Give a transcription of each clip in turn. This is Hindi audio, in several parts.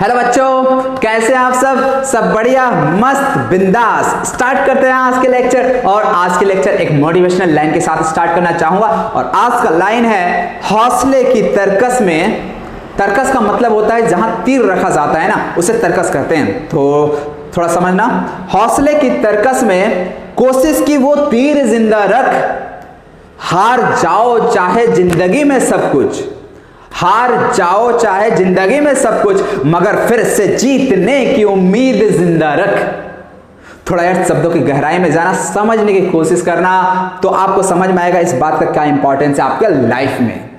हेलो बच्चों, कैसे आप सब बढ़िया, मस्त, बिंदास। स्टार्ट करते हैं आज के लेक्चर। और आज के लेक्चर एक मोटिवेशनल लाइन के साथ स्टार्ट करना चाहूंगा। और आज का लाइन है, हौसले की तरकस में। तरकस का मतलब होता है जहां तीर रखा जाता है ना, उसे तरकस कहते हैं। तो थोड़ा समझना, हौसले की तरकस में कोशिश की वो तीर जिंदा रख, हार जाओ चाहे जिंदगी में सब कुछ, हार जाओ चाहे जिंदगी में सब कुछ, मगर फिर से जीतने की उम्मीद जिंदा रख। थोड़ा यार शब्दों की गहराई में जाना, समझने की कोशिश करना, तो आपको समझ में आएगा इस बात का क्या इंपॉर्टेंस है आपके लाइफ में।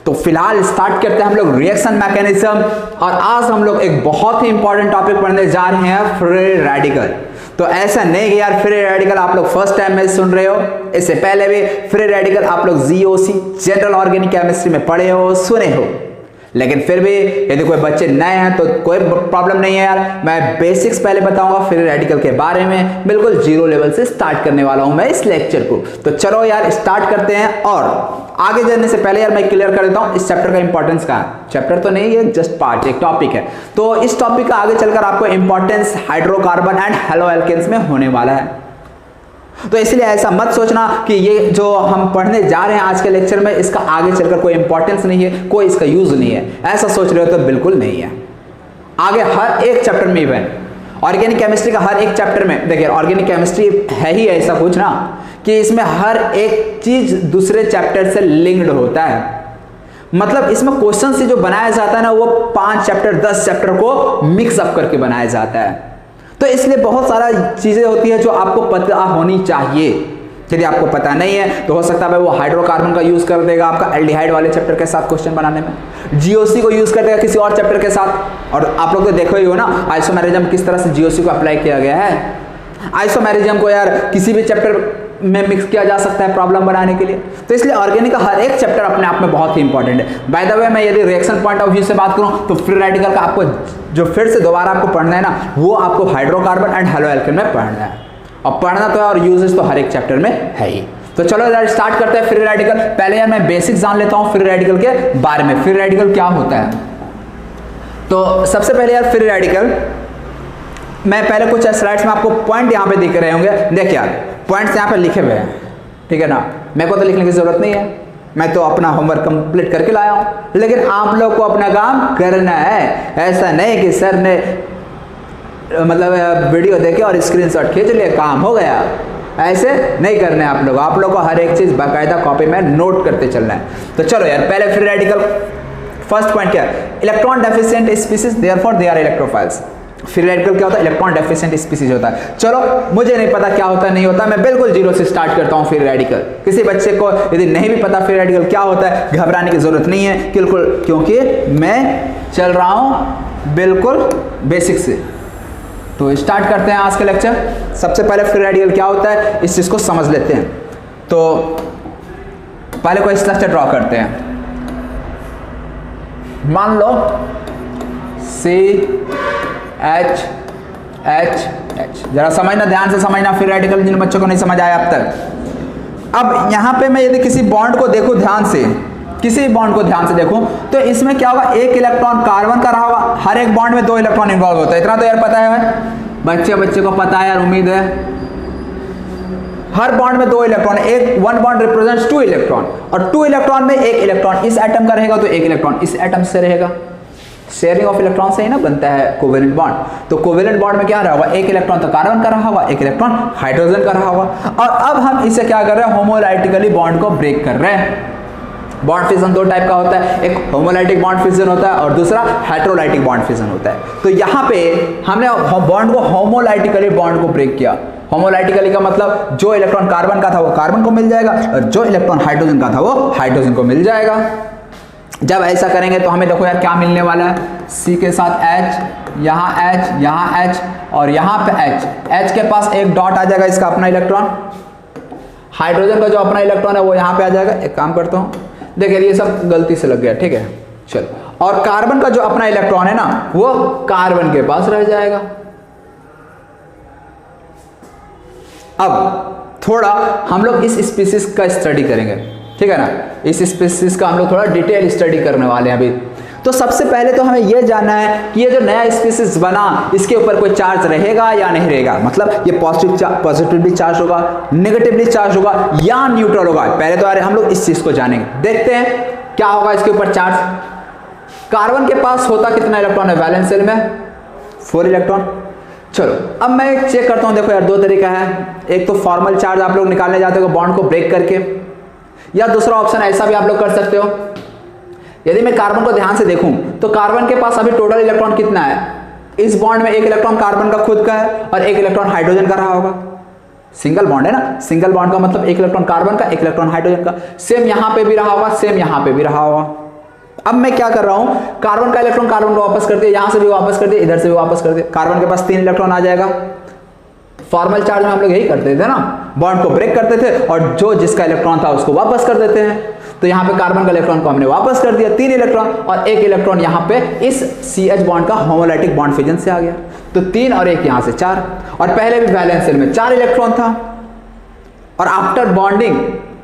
तो फिलहाल स्टार्ट करते हैं हम लोग रिएक्शन मैकेनिज्म। और आज हम लोग एक बहुत ही इंपॉर्टेंट टॉपिक पढ़ने जा रहे हैं, फ्री रेडिकल। तो ऐसा नहीं कि यार फ्री रेडिकल आप लोग फर्स्ट टाइम में सुन रहे हो, इससे पहले भी फ्री रेडिकल आप लोग जीओसी जनरल ऑर्गेनिक केमिस्ट्री में पढ़े हो, सुने हो। लेकिन फिर भी यदि कोई बच्चे नए हैं तो कोई प्रॉब्लम नहीं है यार, मैं बेसिक्स पहले बताऊंगा फ्री रेडिकल के बारे में। बिल्कुल जीरो लेवल से स्टार्ट करने वाला हूं मैं इस लेक्चर को। तो चलो यार स्टार्ट करते हैं। और आगे जाने से पहले यार मैं क्लियर कर देता हूं इस चैप्टर का इंपॉर्टेंस का। चैप्टर तो नहीं है, जस्ट पार्ट, एक टॉपिक है। तो इस टॉपिक का आगे चलकर आपको importance hydrocarbon and haloalkanes में होने वाला है। तो इसलिए ऐसा मत सोचना कि ये जो हम पढ़ने जा रहे हैं आज के लेक्चर में, इसका आगे चलकर कोई इंपॉर्टेंस नहीं है, कोई इसका यूज नहीं है। ऐसा सोच रहे हो तो बिल्कुल नहीं है। आगे हर एक चैप्टर में, इवन ऑर्गेनिक केमिस्ट्री का हर एक चैप्टर में, देखिए ऑर्गेनिक केमिस्ट्री है ही ऐसा कुछ ना कि इसमें हर एक चीज दूसरे चैप्टर से लिंक्ड होता है। मतलब इसमें क्वेश्चन से जो बनाया जाता है ना, वो 5 चैप्टर 10 चैप्टर को मिक्स अप करके बनाया जाता है। तो इसलिए बहुत सारा चीजें होती है जो आपको पता होनी चाहिए। यदि आपको पता नहीं है तो हो सकता है वो हाइड्रोकार्बन का यूज कर देगा आपका एल्डिहाइड वाले चैप्टर के साथ क्वेश्चन बनाने में, जीओसी को यूज कर देगा किसी और चैप्टर के साथ। और आप लोग तो देखो ही हो ना आइसोमेरिज्म किस तरह से जीओसी को अप्लाई किया गया है। आइसोमेरिज्म को यार किसी भी चैप्टर में मिक्स किया जा सकता है प्रॉब्लम बनाने के लिए। तो इसलिए ऑर्गेनिक का हर एक चैप्टर अपने आप में बहुत ही इंपॉर्टेंट है। बाय द वे, मैं यदि रिएक्शन पॉइंट ऑफ व्यू से बात करूं तो फ्री रेडिकल का आपको जो फिर से दोबारा आपको पढ़ना है ना, वो आपको हाइड्रोकार्बन एंड हेलो एल्केन में पढ़ना है। और पढ़ना तो है और यूजेस तो हर एक चैप्टर में है ही। तो चलो यार स्टार्ट करते हैं फ्री रेडिकल। पहले यार मैं बेसिक जान लेता हूं फ्री रेडिकल के बारे में। फ्री रेडिकल क्या होता है, तो सबसे पहले यार फ्री रेडिकल, मैं पहले कुछ स्लाइड्स में आपको पॉइंट यहाँ पे दिख रहे होंगे। देखिए यार पॉइंट्स यहाँ पे लिखे हुए हैं, ठीक है ना। मेरे को तो लिखने की जरूरत नहीं है, मैं तो अपना होमवर्क कंप्लीट करके लाया हूँ। लेकिन आप लोग को अपना काम करना है। ऐसा नहीं कि सर ने मतलब वीडियो देखे और स्क्रीनशॉट खींच लिए, काम हो गया। ऐसे नहीं करना है आप लोग को हर एक चीज बाकायदा कॉपी में नोट करते चलना है। तो चलो यार पहले फ्री रेडिकल फर्स्ट पॉइंट क्या है, electron deficient species therefore they are electrophiles. Free radical क्या होता है, इलेक्ट्रॉन डेफिशिएंट स्पीसीज होता है। चलो मुझे नहीं पता क्या होता है नहीं होता, मैं बिल्कुल जीरो से स्टार्ट करता हूं फ्री रेडिकल। किसी बच्चे को यदि नहीं भी पता फ्री रेडिकल क्या होता है, घबराने की जरूरत नहीं है बिल्कुल, क्योंकि मैं चल रहा हूं बिल्कुल बेसिक से। तो स्टार्ट करते हैं आज का लेक्चर। सबसे पहले फ्री रेडिकल क्या होता है इस चीज को समझ लेते हैं। तो पहले कोई स्ट्रक्चर ड्रॉ करते हैं। मान लो CH H, जरा समझना, ध्यान से समझना फ्री रेडिकल, जिन बच्चों को नहीं समझ आया अब तक। अब यहां पे मैं यदि किसी बॉन्ड को देखूं ध्यान से, किसी बॉन्ड को ध्यान से देखूं, तो इसमें क्या होगा, एक इलेक्ट्रॉन कार्बन का रहा होगा। हर एक बॉन्ड में 2 इलेक्ट्रॉन इन्वॉल्व होता है, इतना तो यार पता है। बच्चे को पता है यार, उम्मीद है। हर बॉन्ड में 2 इलेक्ट्रॉन, एक 1 बॉन्ड रिप्रेजेंट्स 2 इलेक्ट्रॉन, और 2 इलेक्ट्रॉन में 1 इलेक्ट्रॉन इस एटम का रहेगा, तो 1 इलेक्ट्रॉन इस एटम से रहेगा। शेयरिंग ऑफ इलेक्ट्रॉन से ही ना बनता है कोवेलेंट बॉन्ड। तो कोवेलेंट बॉन्ड में क्या रहा होगा, 1 इलेक्ट्रॉन तो कार्बन का रहा होगा, 1 इलेक्ट्रॉन हाइड्रोजन का रहा होगा। और अब हम इसे क्या कर रहे हैं, होमोलाइटिकली बॉन्ड को ब्रेक कर रहे हैं। बॉन्ड फिजन 2 टाइप का होता है, एक होमोलाइटिक बॉन्ड फिजन होता है और दूसरा हेटेरोलाइटिक बॉन्ड फिजन होता है। तो यहाँ पे हमने बॉन्ड को होमोलाइटिकली बॉन्ड को ब्रेक किया। होमोलाइटिकली का मतलब जो इलेक्ट्रॉन कार्बन का था वो कार्बन को मिल जाएगा, और जो इलेक्ट्रॉन हाइड्रोजन का था वो हाइड्रोजन को मिल जाएगा। जब ऐसा करेंगे तो हमें देखो यार क्या मिलने वाला है, C के साथ H, यहाँ H, यहाँ H और यहाँ पे H के पास एक डॉट आ जाएगा, इसका अपना इलेक्ट्रॉन। हाइड्रोजन का जो अपना इलेक्ट्रॉन है वो यहाँ पे आ जाएगा। एक काम करता हूँ, देखिए ये सब गलती से लग गया, ठीक है चलो। और कार्बन का जो अपना इलेक्ट्रॉन है ना, वो कार्बन के पास रह जाएगा। अब थोड़ा हम लोग इस स्पीसीज का स्टडी करेंगे, ठीक है ना। इस स्पीसीज का हम लोग थोड़ा डिटेल स्टडी करने वाले हैं अभी। तो सबसे पहले तो हमें यह जानना है कि ये जो नया स्पीसीज बना इसके ऊपर कोई चार्ज रहेगा या नहीं रहेगा, मतलब ये पॉजिटिवली चार्ज होगा, नेगेटिवली चार्ज होगा या न्यूट्रल होगा। पहले तो यार हम लोग इस चीज को जानेंगे। देखते हैं क्या होगा इसके ऊपर चार्ज। कार्बन के पास होता कितना इलेक्ट्रॉन है वैलेंस शेल में? 4 इलेक्ट्रॉन। चलो अब मैं चेक करता हूं। देखो यार दो तरीका है, एक तो फॉर्मल चार्ज आप लोग निकालने जाते हो बॉन्ड को ब्रेक करके, या दूसरा ऑप्शन ऐसा भी आप लोग कर सकते हो। यदि मैं कार्बन को ध्यान से देखूं तो कार्बन के पास अभी टोटल इलेक्ट्रॉन कितना है? इस बॉन्ड में 1 इलेक्ट्रॉन कार्बन का खुद का है और 1 इलेक्ट्रॉन हाइड्रोजन का रहा होगा। सिंगल बॉन्ड है ना, सिंगल बॉन्ड का मतलब 1 इलेक्ट्रॉन कार्बन का 1 इलेक्ट्रॉन हाइड्रोजन का। सेम यहां पे भी रहा होगा, सेम यहां पे भी रहा होगा। अब मैं क्या कर रहा हूं, कार्बन का इलेक्ट्रॉन कार्बन को वापस कर दिया, यहां से भी वापस कर दिया, इधर से भी वापस कर दिया। कार्बन के पास 3 इलेक्ट्रॉन आ जाएगा। फॉर्मल चार्ज में हम लोग यही करते थे ना, बॉन्ड को ब्रेक करते थे और जो जिसका इलेक्ट्रॉन था उसको वापस कर देते हैं। तो यहाँ पे कार्बन का इलेक्ट्रॉन को हमने वापस कर दिया, 3 इलेक्ट्रॉन, और 1 इलेक्ट्रॉन यहाँ पे इस CH बॉन्ड का होमोलाइटिक बॉन्ड फिजन से आ गया। तो 3 और 1 यहाँ से 4, और पहले भी वैलेंस शेल में 4 इलेक्ट्रॉन था, और आफ्टर बॉन्डिंग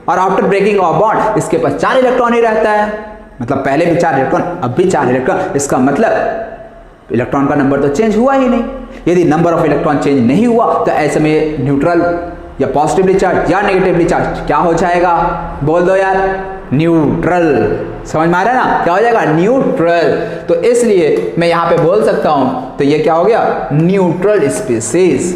और आफ्टर ब्रेकिंग ऑफ बॉन्ड इसके पास 4 इलेक्ट्रॉन ही रहता है। मतलब पहले भी 4 इलेक्ट्रॉन, अब भी 4 इलेक्ट्रॉन। इसका मतलब इलेक्ट्रॉन का नंबर तो चेंज हुआ ही नहीं। यदि नंबर ऑफ इलेक्ट्रॉन चेंज नहीं हुआ तो ऐसे में न्यूट्रल या पॉजिटिवली चार्ज या नेगेटिवली चार्ज क्या हो जाएगा? बोल दो यार, न्यूट्रल। समझ में आ रहा है ना, क्या हो जाएगा? न्यूट्रल। तो इसलिए मैं यहां पे बोल सकता हूं, तो ये क्या हो गया? Neutral species.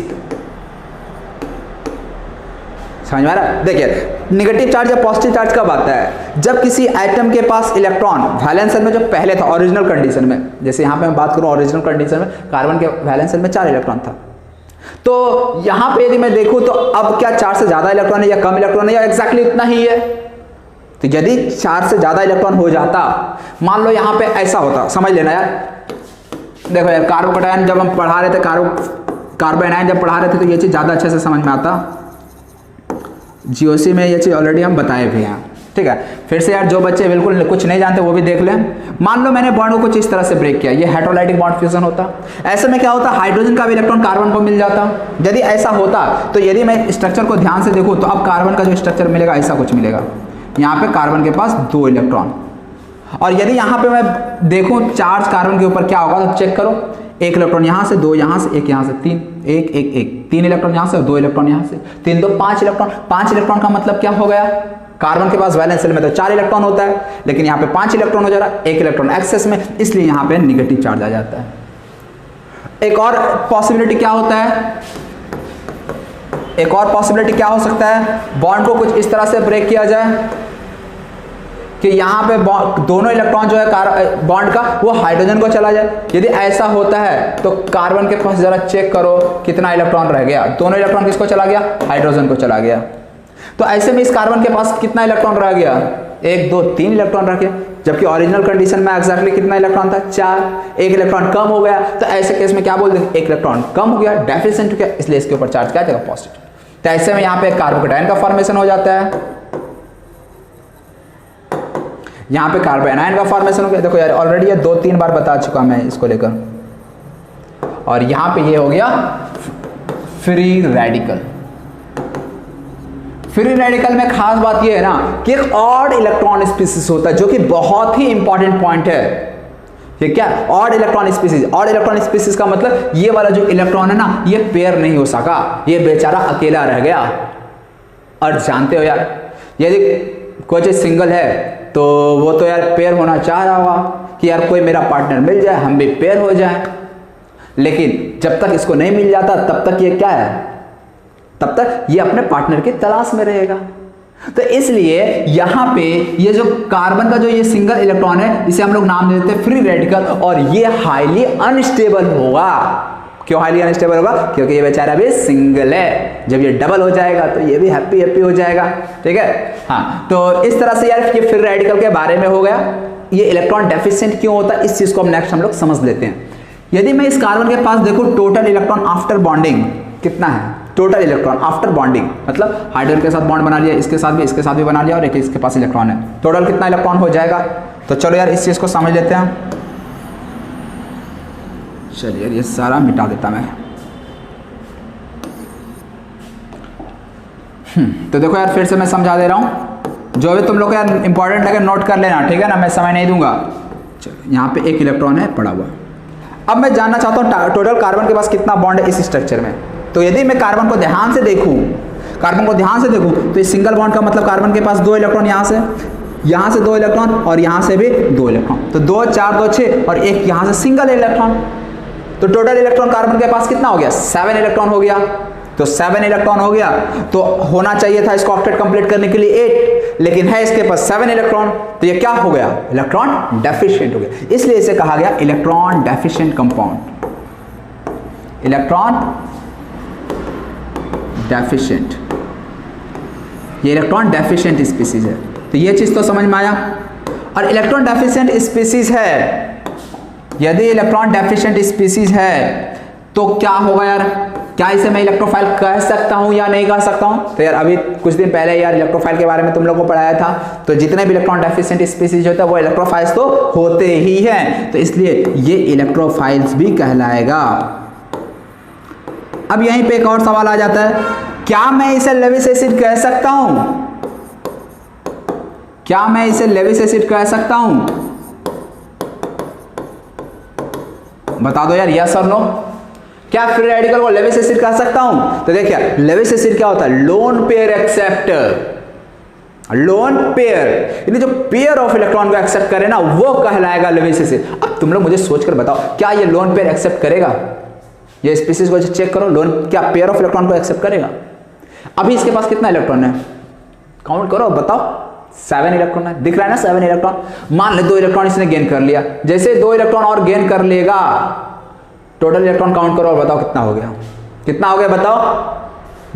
समझ में आ रहा है? देखिए नेगेटिव चार्ज या पॉजिटिव चार्ज कब आता है? जब किसी एटम के पास इलेक्ट्रॉन वैलेंस शेल में जो पहले था ओरिजिनल कंडीशन में, जैसे यहां पे मैं बात करूं ओरिजिनल कंडीशन में कार्बन के वैलेंस शेल में 4 इलेक्ट्रॉन था, तो यहां पे यदि मैं देखूं तो अब क्या 4 से ज्यादा इलेक्ट्रॉन है या कम इलेक्ट्रॉन है या एक्जैक्टली उतना ही है? तो यदि 4 से ज्यादा इलेक्ट्रॉन हो जाता, मान लो यहां पे ऐसा होता, समझ लेना यार। देखो यार कार्बोकैटायन जब हम पढ़ा रहे थे, कार्बन आयन जब पढ़ा रहे थे तो ये चीज ज्यादा अच्छे से समझ में आता। जीओसी में ये चीज ऑलरेडी हम बताए भी हैं, ठीक है। फिर से यार जो बच्चे बिल्कुल कुछ नहीं जानते वो भी देख लें। मान लो मैंने बॉन्ड को कुछ इस तरह से ब्रेक किया, ये हेटेरोलाइटिक बॉन्ड फ्यूजन होता। ऐसे में क्या होता? हाइड्रोजन का भी इलेक्ट्रॉन कार्बन को मिल जाता। यदि ऐसा होता तो यदि मैं स्ट्रक्चर को ध्यान से देखूं तो अब कार्बन का जो स्ट्रक्चर मिलेगा ऐसा कुछ मिलेगा। यहाँ पे कार्बन के पास 2 इलेक्ट्रॉन, और यदि यहाँ पे मैं देखूं चार्ज कार्बन के ऊपर क्या होगा तो चेक करो, 1 इलेक्ट्रॉन यहाँ से, 2 यहाँ से, 1 यहाँ से, 3, 1 1 1, 3 इलेक्ट्रॉन यहाँ से और 2 इलेक्ट्रॉन यहाँ से, 3 2 5 इलेक्ट्रॉन। 5 इलेक्ट्रॉन का मतलब क्या हो गया? कार्बन के पास वैलेंस शेल में तो 4 इलेक्ट्रॉन होता है, लेकिन यहाँ पे 5 इलेक्ट्रॉन हो जा रहा है, 1 इलेक्ट्रॉन एक्सेस में, इसलिए यहाँ पे निगेटिव चार्ज आ जाता है। एक और पॉसिबिलिटी क्या होता है? एक और पॉसिबिलिटी क्या हो सकता है? बॉन्ड को कुछ इस तरह से ब्रेक किया जाए कि यहाँ पे दोनों इलेक्ट्रॉन जो है बॉन्ड का वो हाइड्रोजन को चला जाए। यदि ऐसा होता है तो कार्बन के पास जरा चेक करो कितना इलेक्ट्रॉन रह गया? दोनों इलेक्ट्रॉन किसको चला गया? हाइड्रोजन को चला गया। तो ऐसे में इस कार्बन के पास कितना इलेक्ट्रॉन रह गया? 1 2 3 इलेक्ट्रॉन रह गया, जबकि ओरिजिनल कंडीशन में एक्जैक्टली कितना इलेक्ट्रॉन था? 4। 1 इलेक्ट्रॉन कम हो गया, तो ऐसे केस में क्या बोल देंगे? 1 इलेक्ट्रॉन कम हो गया, डेफिशिएंट हो गया, इसलिए इसके ऊपर चार्ज क्या जाएगा? पॉजिटिव। तो ऐसे में यहाँ पे कार्बोकैटायन का फॉर्मेशन हो जाता है, यहाँ पे कार्बन आयन का फॉर्मेशन हो गया। देखो यार ऑलरेडी ये 2-3 बार बता चुका मैं इसको लेकर, और यहाँ पे ये हो गया फ्री रेडिकल। फ्री रेडिकल में खास बात ये है ना कि एक ऑड इलेक्ट्रॉन स्पीसीज होता है, जो कि बहुत ही इंपॉर्टेंट पॉइंट है। ये क्या? Odd electron species. Odd electron species का मतलब ये वाला जो इलेक्ट्रॉन है ना, ये पेयर नहीं हो सका, ये बेचारा अकेला रह गया। और जानते हो यार, यदि कोई चीज सिंगल है तो वो तो यार पेयर होना चाह रहा होगा कि यार कोई मेरा पार्टनर मिल जाए, हम भी पेयर हो जाए। लेकिन जब तक इसको नहीं मिल जाता तब तक ये क्या है? तब तक ये अपने पार्टनर की तलाश में रहेगा। तो इसलिए यहां पे ये जो कार्बन का जो ये सिंगल इलेक्ट्रॉन है, इसे हम लोग नाम दे देते हैं फ्री रेडिकल, और ये हाईली अनस्टेबल होगा। क्यों हाईली अनस्टेबल होगा? क्योंकि ये बेचारा भी सिंगल है। जब ये डबल हो जाएगा तो ये भी हैप्पी हो जाएगा, ठीक है। हाँ, तो इस तरह से यार ये फ्री रेडिकल के बारे में हो गया। ये इलेक्ट्रॉन डेफिशिएंट क्यों होता है, इस चीज को हम नेक्स्ट हम लोग समझ लेते हैं। यदि मैं इस कार्बन के पास देखूं टोटल इलेक्ट्रॉन आफ्टर बॉन्डिंग कितना है? टोटल इलेक्ट्रॉन आफ्टर बॉन्डिंग मतलब हाइड्रोजन के साथ बॉन्ड बना लिया, इसके साथ भी बना लिया, और एक इसके पास इलेक्ट्रॉन है। टोटल कितना इलेक्ट्रॉन हो जाएगा? तो चलो यार इस चीज को समझ लेते हैं। चलिए ये सारा मिटा देता मैं। तो देखो यार फिर से मैं समझा दे रहा हूं, जो भी तुम लोग यार इंपॉर्टेंट लगे नोट कर लेना, ठीक है ना, मैं समय नहीं दूंगा। चलिए यहाँ पे एक इलेक्ट्रॉन है पड़ा हुआ। अब मैं जानना चाहता हूँ टोटल कार्बन के पास कितना बॉन्ड है इस स्ट्रक्चर में। तो यदि मैं कार्बन को ध्यान से देखूँ तो इस सिंगल बॉन्ड का मतलब कार्बन के पास 2 इलेक्ट्रॉन यहाँ से 2 इलेक्ट्रॉन और यहाँ से भी 2 इलेक्ट्रॉन, तो 2 4 2 6 और एक यहाँ से सिंगल इलेक्ट्रॉन। तो टोटल इलेक्ट्रॉन कार्बन के पास कितना हो गया? 7 इलेक्ट्रॉन हो गया। तो 7 इलेक्ट्रॉन हो गया, तो होना चाहिए था इसको ऑक्टेट कंप्लीट करने के लिए 8, लेकिन है इसके पास 7 इलेक्ट्रॉन, तो ये क्या हो गया? इलेक्ट्रॉन डेफिशिएंट हो गया। इसलिए इसे कहा गया electron deficient compound, electron deficient. ये इलेक्ट्रॉन डेफिशिएंट स्पीसीज है। तो ये चीज तो समझ में आया। और इलेक्ट्रॉन डेफिशिएंट स्पीसीज है, यदि इलेक्ट्रॉन डेफिशिएंट स्पीसीज है तो क्या होगा यार? क्या इसे मैं इलेक्ट्रोफाइल कह सकता हूं या नहीं कह सकता हूं? तो यार अभी कुछ दिन पहले यार इलेक्ट्रोफाइल के बारे में तुम लोगों को पढ़ाया था। तो जितने भी इलेक्ट्रॉन डेफिशिएंट स्पीसीज होते हैं वो इलेक्ट्रोफाइल्स तो होते ही हैं, तो इसलिए ये इलेक्ट्रोफाइल्स भी कहलाएगा। अब यहीं पे एक और सवाल आ जाता है, क्या मैं इसे लेविस एसिड कह सकता हूं? क्या मैं इसे लेविस एसिड कह सकता हूं? बता दो यार, यस और नो। क्या फ्री रेडिकल को लेविस एसिड कह सकता हूं? तो देखिए लेविस एसिड क्या होता है? Lone pair acceptor. Lone pair यानी जो पेयर ऑफ इलेक्ट्रॉन को एक्सेप्ट करे ना वो कहलाएगा लेविस एसिड। अब तुम लोग मुझे सोचकर बताओ, क्या ये लोन पेयर एक्सेप्ट करेगा? ये स्पीसीज को चेक करो, लोन क्या पेयर ऑफ इलेक्ट्रॉन को एक्सेप्ट करेगा? अभी इसके पास कितना इलेक्ट्रॉन है? काउंट करो, बताओ। 7 इलेक्ट्रॉन है, दिख रहा है ना 7 इलेक्ट्रॉन। मान ले 2 इलेक्ट्रॉन इसने गेन कर लिया, जैसे 2 इलेक्ट्रॉन और गेन कर लेगा, टोटल इलेक्ट्रॉन काउंट करो और बताओ कितना हो गया? कितना हो गया बताओ?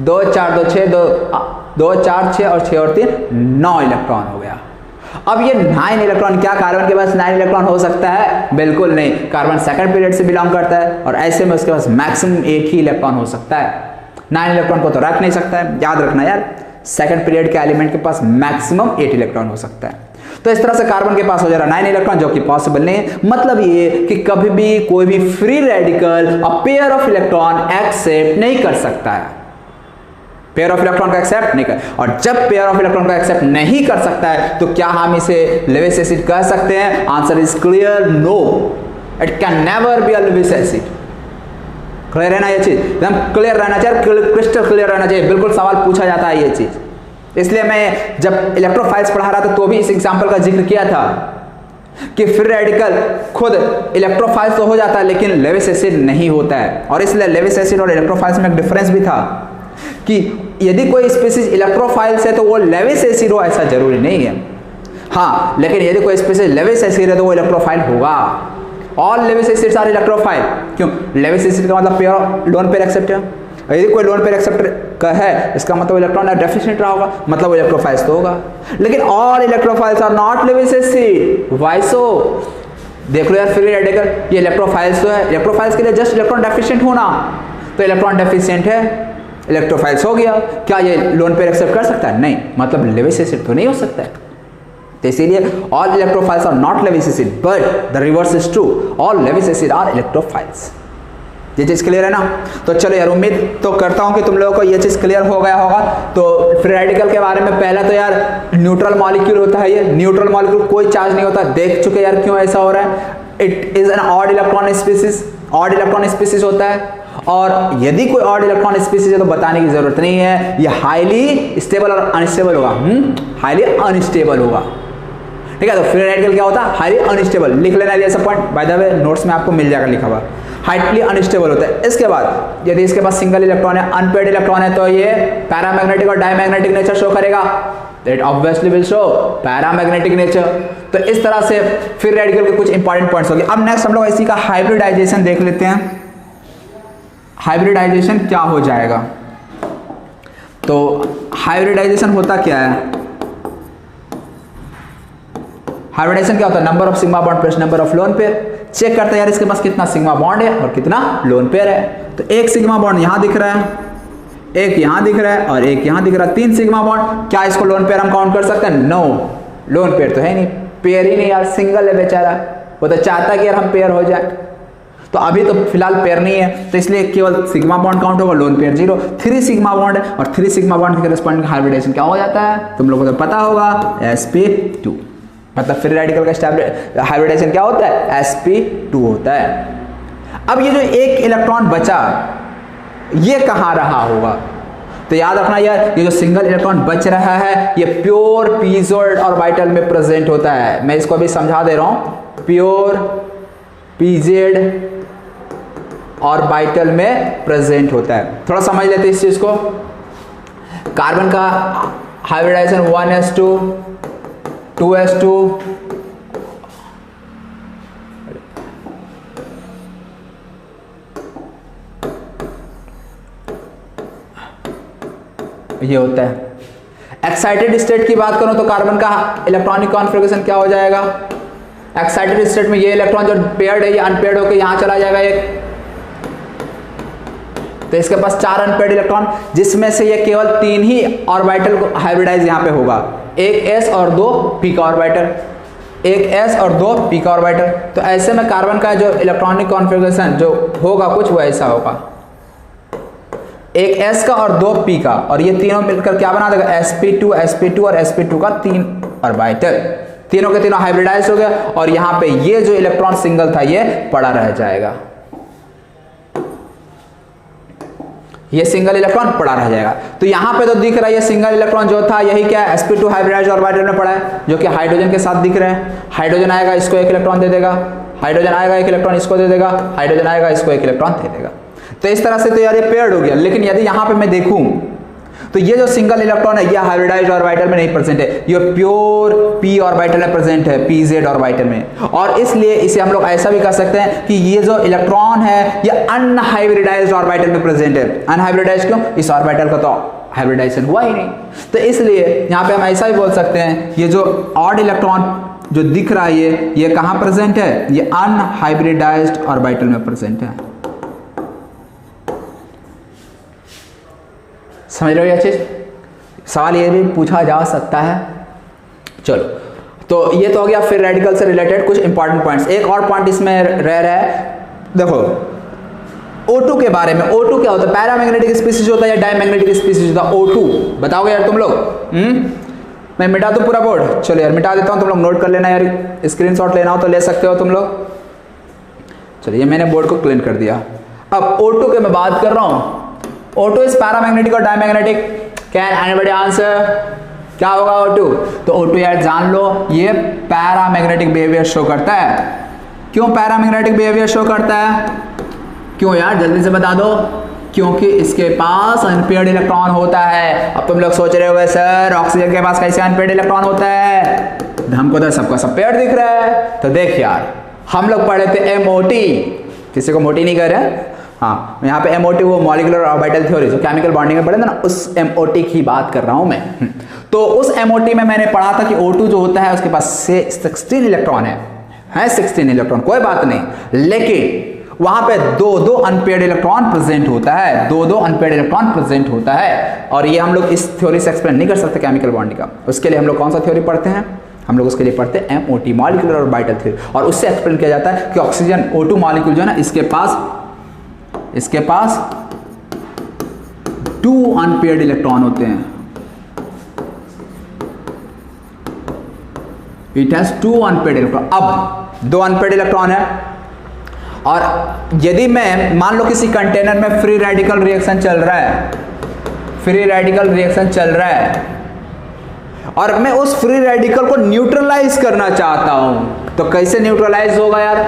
2 4 2 6 2 4 6 और 6 और 3 9 इलेक्ट्रॉन हो गया। अब ये 9 इलेक्ट्रॉन, क्या कार्बन के पास 9 इलेक्ट्रॉन हो सकता है? बिल्कुल नहीं। कार्बन सेकंड पीरियड से बिलोंग करता है और ऐसे में उसके पास मैक्सिमम 8 ही इलेक्ट्रॉन हो सकता है। 9 इलेक्ट्रॉन को तो रख नहीं सकता है, याद रखना यार। सेकंड पीरियड के एलिमेंट के पास मैक्सिमम 8 इलेक्ट्रॉन हो सकता है। तो इस तरह से कार्बन के पास हो जा रहा है 9 इलेक्ट्रॉन, जो कि पॉसिबल नहीं है। मतलब ये कि कभी भी कोई भी free radical a pair of electron accept नहीं कर सकता है, पेयर ऑफ इलेक्ट्रॉन को एक्सेप्ट नहीं कर। और जब पेयर ऑफ इलेक्ट्रॉन को एक्सेप्ट नहीं कर सकता है तो क्या हम इसे लेविस एसिड कह सकते हैं? Answer is clear, no, it can never be a Lewis acid. Clear है ना? ये चीज एकदम क्लियर रहना चाहिए, क्रिस्टल क्लियर रहना चाहिए। बिल्कुल सवाल पूछा जाता है ये चीज, इसलिए मैं जब इलेक्ट्रोफाइल्स पढ़ा रहा था तो भी इस एग्जांपल का जिक्र किया था कि फ्री रेडिकल खुद इलेक्ट्रोफाइल्स तो हो जाता है लेकिन लेविस एसिड नहीं होता है। और इसलिए लेविस एसिड और इलेक्ट्रोफाइल्स में एक डिफरेंस भी था कि यदि कोई स्पीसीज इलेक्ट्रोफाइल्स है तो वो लेविस एसिड हो, ऐसा जरूरी नहीं है। हाँ, लेकिन यदि कोई स्पीसीज लेविस एसिड है तो वो इलेक्ट्रोफाइल होगा। All Lewis acids are electrophile. क्यों? लेविस एसिड का मतलब पेयर, लोन पेयर एक्सेप्टर। यदि कोई लोन पेयर एक्सेप्टर का है इसका मतलब इलेक्ट्रॉन डेफिशिएंट रहा होगा, मतलब वो इलेक्ट्रोफाइल्स तो होगा। लेकिन all electrophiles are not Lewis acid. Why so? देख लो यार, फ्री रेडिकल ये इलेक्ट्रोफाइल्स तो है, इलेक्ट्रोफाइल्स के लिए जस्ट इलेक्ट्रॉन डेफिशिएंट होना, तो इलेक्ट्रॉन डेफिशिएंट है, इलेक्ट्रोफाइल्स हो गया। क्या ये लोन पेयर एक्सेप्ट कर सकता है? नहीं, मतलब लेविस एसिड तो नहीं हो सकता है। तो इसीलिए all electrophiles are not Lewis acid, but the reverse is true, all Lewis acid are electrophiles. ये चीज क्लियर है ना? तो चलो यार, उम्मीद तो करता हूं कि तुम लोगों को ये चीज क्लियर हो गया होगा। तो फ्री रेडिकल के बारे में पहला तो यार न्यूट्रल मॉलिक्यूल होता है। ये न्यूट्रल मॉलिक्यूल कोई चार्ज नहीं होता, देख चुके यार क्यों ऐसा हो रहा है। It is an odd electron species, odd electron species होता है। और यदि कोई ऑड इलेक्ट्रॉन स्पीसीज है तो बताने की जरूरत नहीं है, ये हाईली स्टेबल और अनस्टेबल होगा। हाईली अनस्टेबल होगा, ठीक है। तो फ्री रेडिकल क्या होता है? Highly unstable. लिख लेना ये सब point, by the way notes में आपको मिल जाएगा लिखा हुआ। हाईली अनस्टेबल होता है। इसके बाद यदि इसके पास सिंगल इलेक्ट्रॉन है, अनपेयर्ड इलेक्ट्रॉन है, तो ये पैरामैग्नेटिक और डायमैग्नेटिक नेचर शो करेगा। It obviously will show paramagnetic nature. तो इस तरह से फ्री रेडिकल के कुछ इंपॉर्टेंट पॉइंट्स हो गए। अब नेक्स्ट हम लोग इसी का हाइब्रिडाइजेशन देख लेते हैं। हाइब्रिडाइजेशन क्या हो जाएगा? तो हाइब्रिडाइजेशन होता क्या है? हाइब्रिडाइजेशन क्या होता है? Number of sigma bond plus number of lone pair. Check करते हैं यार इसके पास कितना सिग्मा बॉन्ड है और कितना लोन पेयर है। तो एक सिग्मा बॉन्ड यहां दिख रहा है, एक यहां दिख रहा है और एक यहां दिख रहा है, 3 सिग्मा बॉन्ड। क्या इसको लोन पेयर हम काउंट कर सकते हैं? नो, लोन पेयर तो है नहीं, पेयर ही नहीं यार, सिंगल है बेचारा। वो तो चाहता कि यार हम पेयर हो जाए, तो अभी तो फिलहाल पेयर नहीं है, तो इसलिए केवल सिग्मा बॉन्ड काउंट होगा, लोन पेयर 0। 3 सिग्मा बॉन्ड है और 3 सिग्मा बॉन्ड के करस्पॉन्डिंग हाइब्रिडाइजेशन क्या हो जाता है? तुम लोगों को तो पता होगा, sp2। मतलब फ्री रेडिकल का हाइब्रिडाइजेशन क्या होता है, sp2 होता है। अब ये जो एक इलेक्ट्रॉन बचा ये कहाँ रहा होगा, तो याद रखना यार, ये जो सिंगल इलेक्ट्रॉन बच रहा है ये प्योर pz ऑर्बिटल में प्रेजेंट होता है। मैं इसको अभी समझा दे रहा हूं, प्योर pz ऑर्बिटल में प्रेजेंट होता है। थोड़ा समझ लेते हैं इस चीज को। कार्बन का हाइब्रिडाइजेशन 1s2 2s2 ये होता है। एक्साइटेड स्टेट की बात करूं तो कार्बन का इलेक्ट्रॉनिक कॉन्फ़िगरेशन क्या हो जाएगा, एक्साइटेड स्टेट में ये इलेक्ट्रॉन जो पेयर्ड है ये अनपेयर्ड होकर यहां चला जाएगा एक, तो इसके पास 4 अनपेयर्ड इलेक्ट्रॉन, जिसमें से ये केवल 3 ही ऑर्बिटल को हाइब्रिडाइज यहां पे होगा, एक s और 2 p का ऑर्बिटल, एक s और 2 p का ऑर्बिटल। तो ऐसे में कार्बन का जो इलेक्ट्रॉनिक कॉन्फ़िगरेशन जो होगा कुछ वो ऐसा होगा, एक s का और 2 p का, और ये तीनों मिलकर क्या बना देगा, sp2 sp2 और sp2 का 3 ऑर्बिटल, तीनों के तीनों हाइब्रिडाइज हो गया। और यहां पे ये जो इलेक्ट्रॉन सिंगल था ये पड़ा रह जाएगा, ये सिंगल इलेक्ट्रॉन पड़ा रह जाएगा। तो यहां पे तो दिख रहा है ये सिंगल इलेक्ट्रॉन जो था यही क्या है, sp2 हाइब्रिडाइज ऑर्बिटल में पड़ा है, जो कि हाइड्रोजन के साथ दिख रहे हैं। हाइड्रोजन आएगा इसको एक इलेक्ट्रॉन दे देगा, हाइड्रोजन आएगा एक इलेक्ट्रॉन इसको दे देगा, हाइड्रोजन आएगा इसको एक इलेक्ट्रॉन दे देगा। तो इस तरह से तो यार ये पेयर्ड हो गया। लेकिन यदि यहां पे मैं देखूं तो ये जो सिंगल इलेक्ट्रॉन है ये हाइब्रिडाइज्ड ऑर्बिटल में नहीं प्रेजेंट है, ये प्योर p ऑर्बिटल में प्रेजेंट है, pz ऑर्बिटल में। और इसलिए इसे हम लोग ऐसा भी कह सकते हैं कि ये जो इलेक्ट्रॉन है ये अनहाइब्रिडाइज्ड ऑर्बिटल में प्रेजेंट है। अनहाइब्रिडाइज्ड क्यों, इस ऑर्बिटल का तो हाइब्रिडाइजेशन हुआ ही नहीं, तो इसलिए यहां पे हम ऐसा भी बोल सकते हैं ये जो ऑड इलेक्ट्रॉन जो दिख रहा है ये कहां प्रेजेंट है, ये अनहाइब्रिडाइज्ड ऑर्बिटल में प्रेजेंट है। समझ रहे हो ये चीज, सवाल ये भी पूछा जा सकता है। चलो, तो ये तो हो गया फिर रेडिकल से रिलेटेड कुछ इंपॉर्टेंट पॉइंट्स। एक और पॉइंट इसमें रह रहा है, देखो O2 के बारे में। O2 क्या होता है, पैरामैग्नेटिक स्पीसीज होता है या डायमैग्नेटिक स्पीसीज होता है O2, बताओगे यार तुम लोग। मैं मिटा दूं पूरा बोर्ड, चलो यार मिटा देता हूं, तुम लोग नोट कर लेना यार, स्क्रीनशॉट लेना हो तो ले सकते हो तुम लोग। चलिए मैंने बोर्ड को क्लीन कर दिया। अब O2 के मैं बात कर रहा हूं, O2 इज पैरामैग्नेटिक और डायमैग्नेटिक, कैन एनीबॉडी आंसर, क्या होगा O2, तो O2 यार जान लो ये पैरामैग्नेटिक बिहेवियर शो करता है। क्यों पैरामैग्नेटिक बिहेवियर शो करता है, क्यों यार जल्दी से बता दो, क्योंकि इसके पास अनपेयर्ड इलेक्ट्रॉन होता है। अब तुम लोग सोच रहे होगे सर ऑक्सीजन के पास कैसे अनपेयर्ड इलेक्ट्रॉन होता है, हमको तो सबका सब पेयर्ड दिख रहा है। तो देख यार हम लोग पढ़े थे MOT, किसी को मोटी नहीं कर रहे, हाँ यहाँ पे MOT वो मॉलिक्यूलर ऑर्बिटल थ्योरी जो केमिकल बॉन्डिंग में पढ़े थे ना, उस MOT की बात कर रहा हूं मैं। तो उस MOT में मैंने पढ़ा था कि O2 जो होता है उसके पास 16 इलेक्ट्रॉन है 16 इलेक्ट्रॉन, कोई बात नहीं, लेकिन वहां पे दो अनपेयर्ड इलेक्ट्रॉन प्रेजेंट होता है, दो अनपेयर्ड इलेक्ट्रॉन प्रेजेंट होता है। और ये हम लोग इस थ्योरी से एक्सप्लेन नहीं कर सकते केमिकल बॉन्डिंग का, उसके लिए हम लोग कौन सा थ्योरी पढ़ते हैं, हम लोग उसके लिए पढ़ते हैं MOT मॉलिक्यूलर ऑर्बिटल थ्योरी। और उससे एक्सप्लेन किया जाता है कि ऑक्सीजन O2 मॉलिक्यूल जो है ना इसके पास 2 अनपेयर्ड इलेक्ट्रॉन होते हैं, इट हैज 2 अनपेयर्ड इलेक्ट्रॉन। अब 2 अनपेयर्ड इलेक्ट्रॉन है, और यदि मैं मान लो किसी कंटेनर में फ्री रेडिकल रिएक्शन चल रहा है, फ्री रेडिकल रिएक्शन चल रहा है, और मैं उस फ्री रेडिकल को न्यूट्रलाइज करना चाहता हूं, तो कैसे न्यूट्रलाइज होगा यार,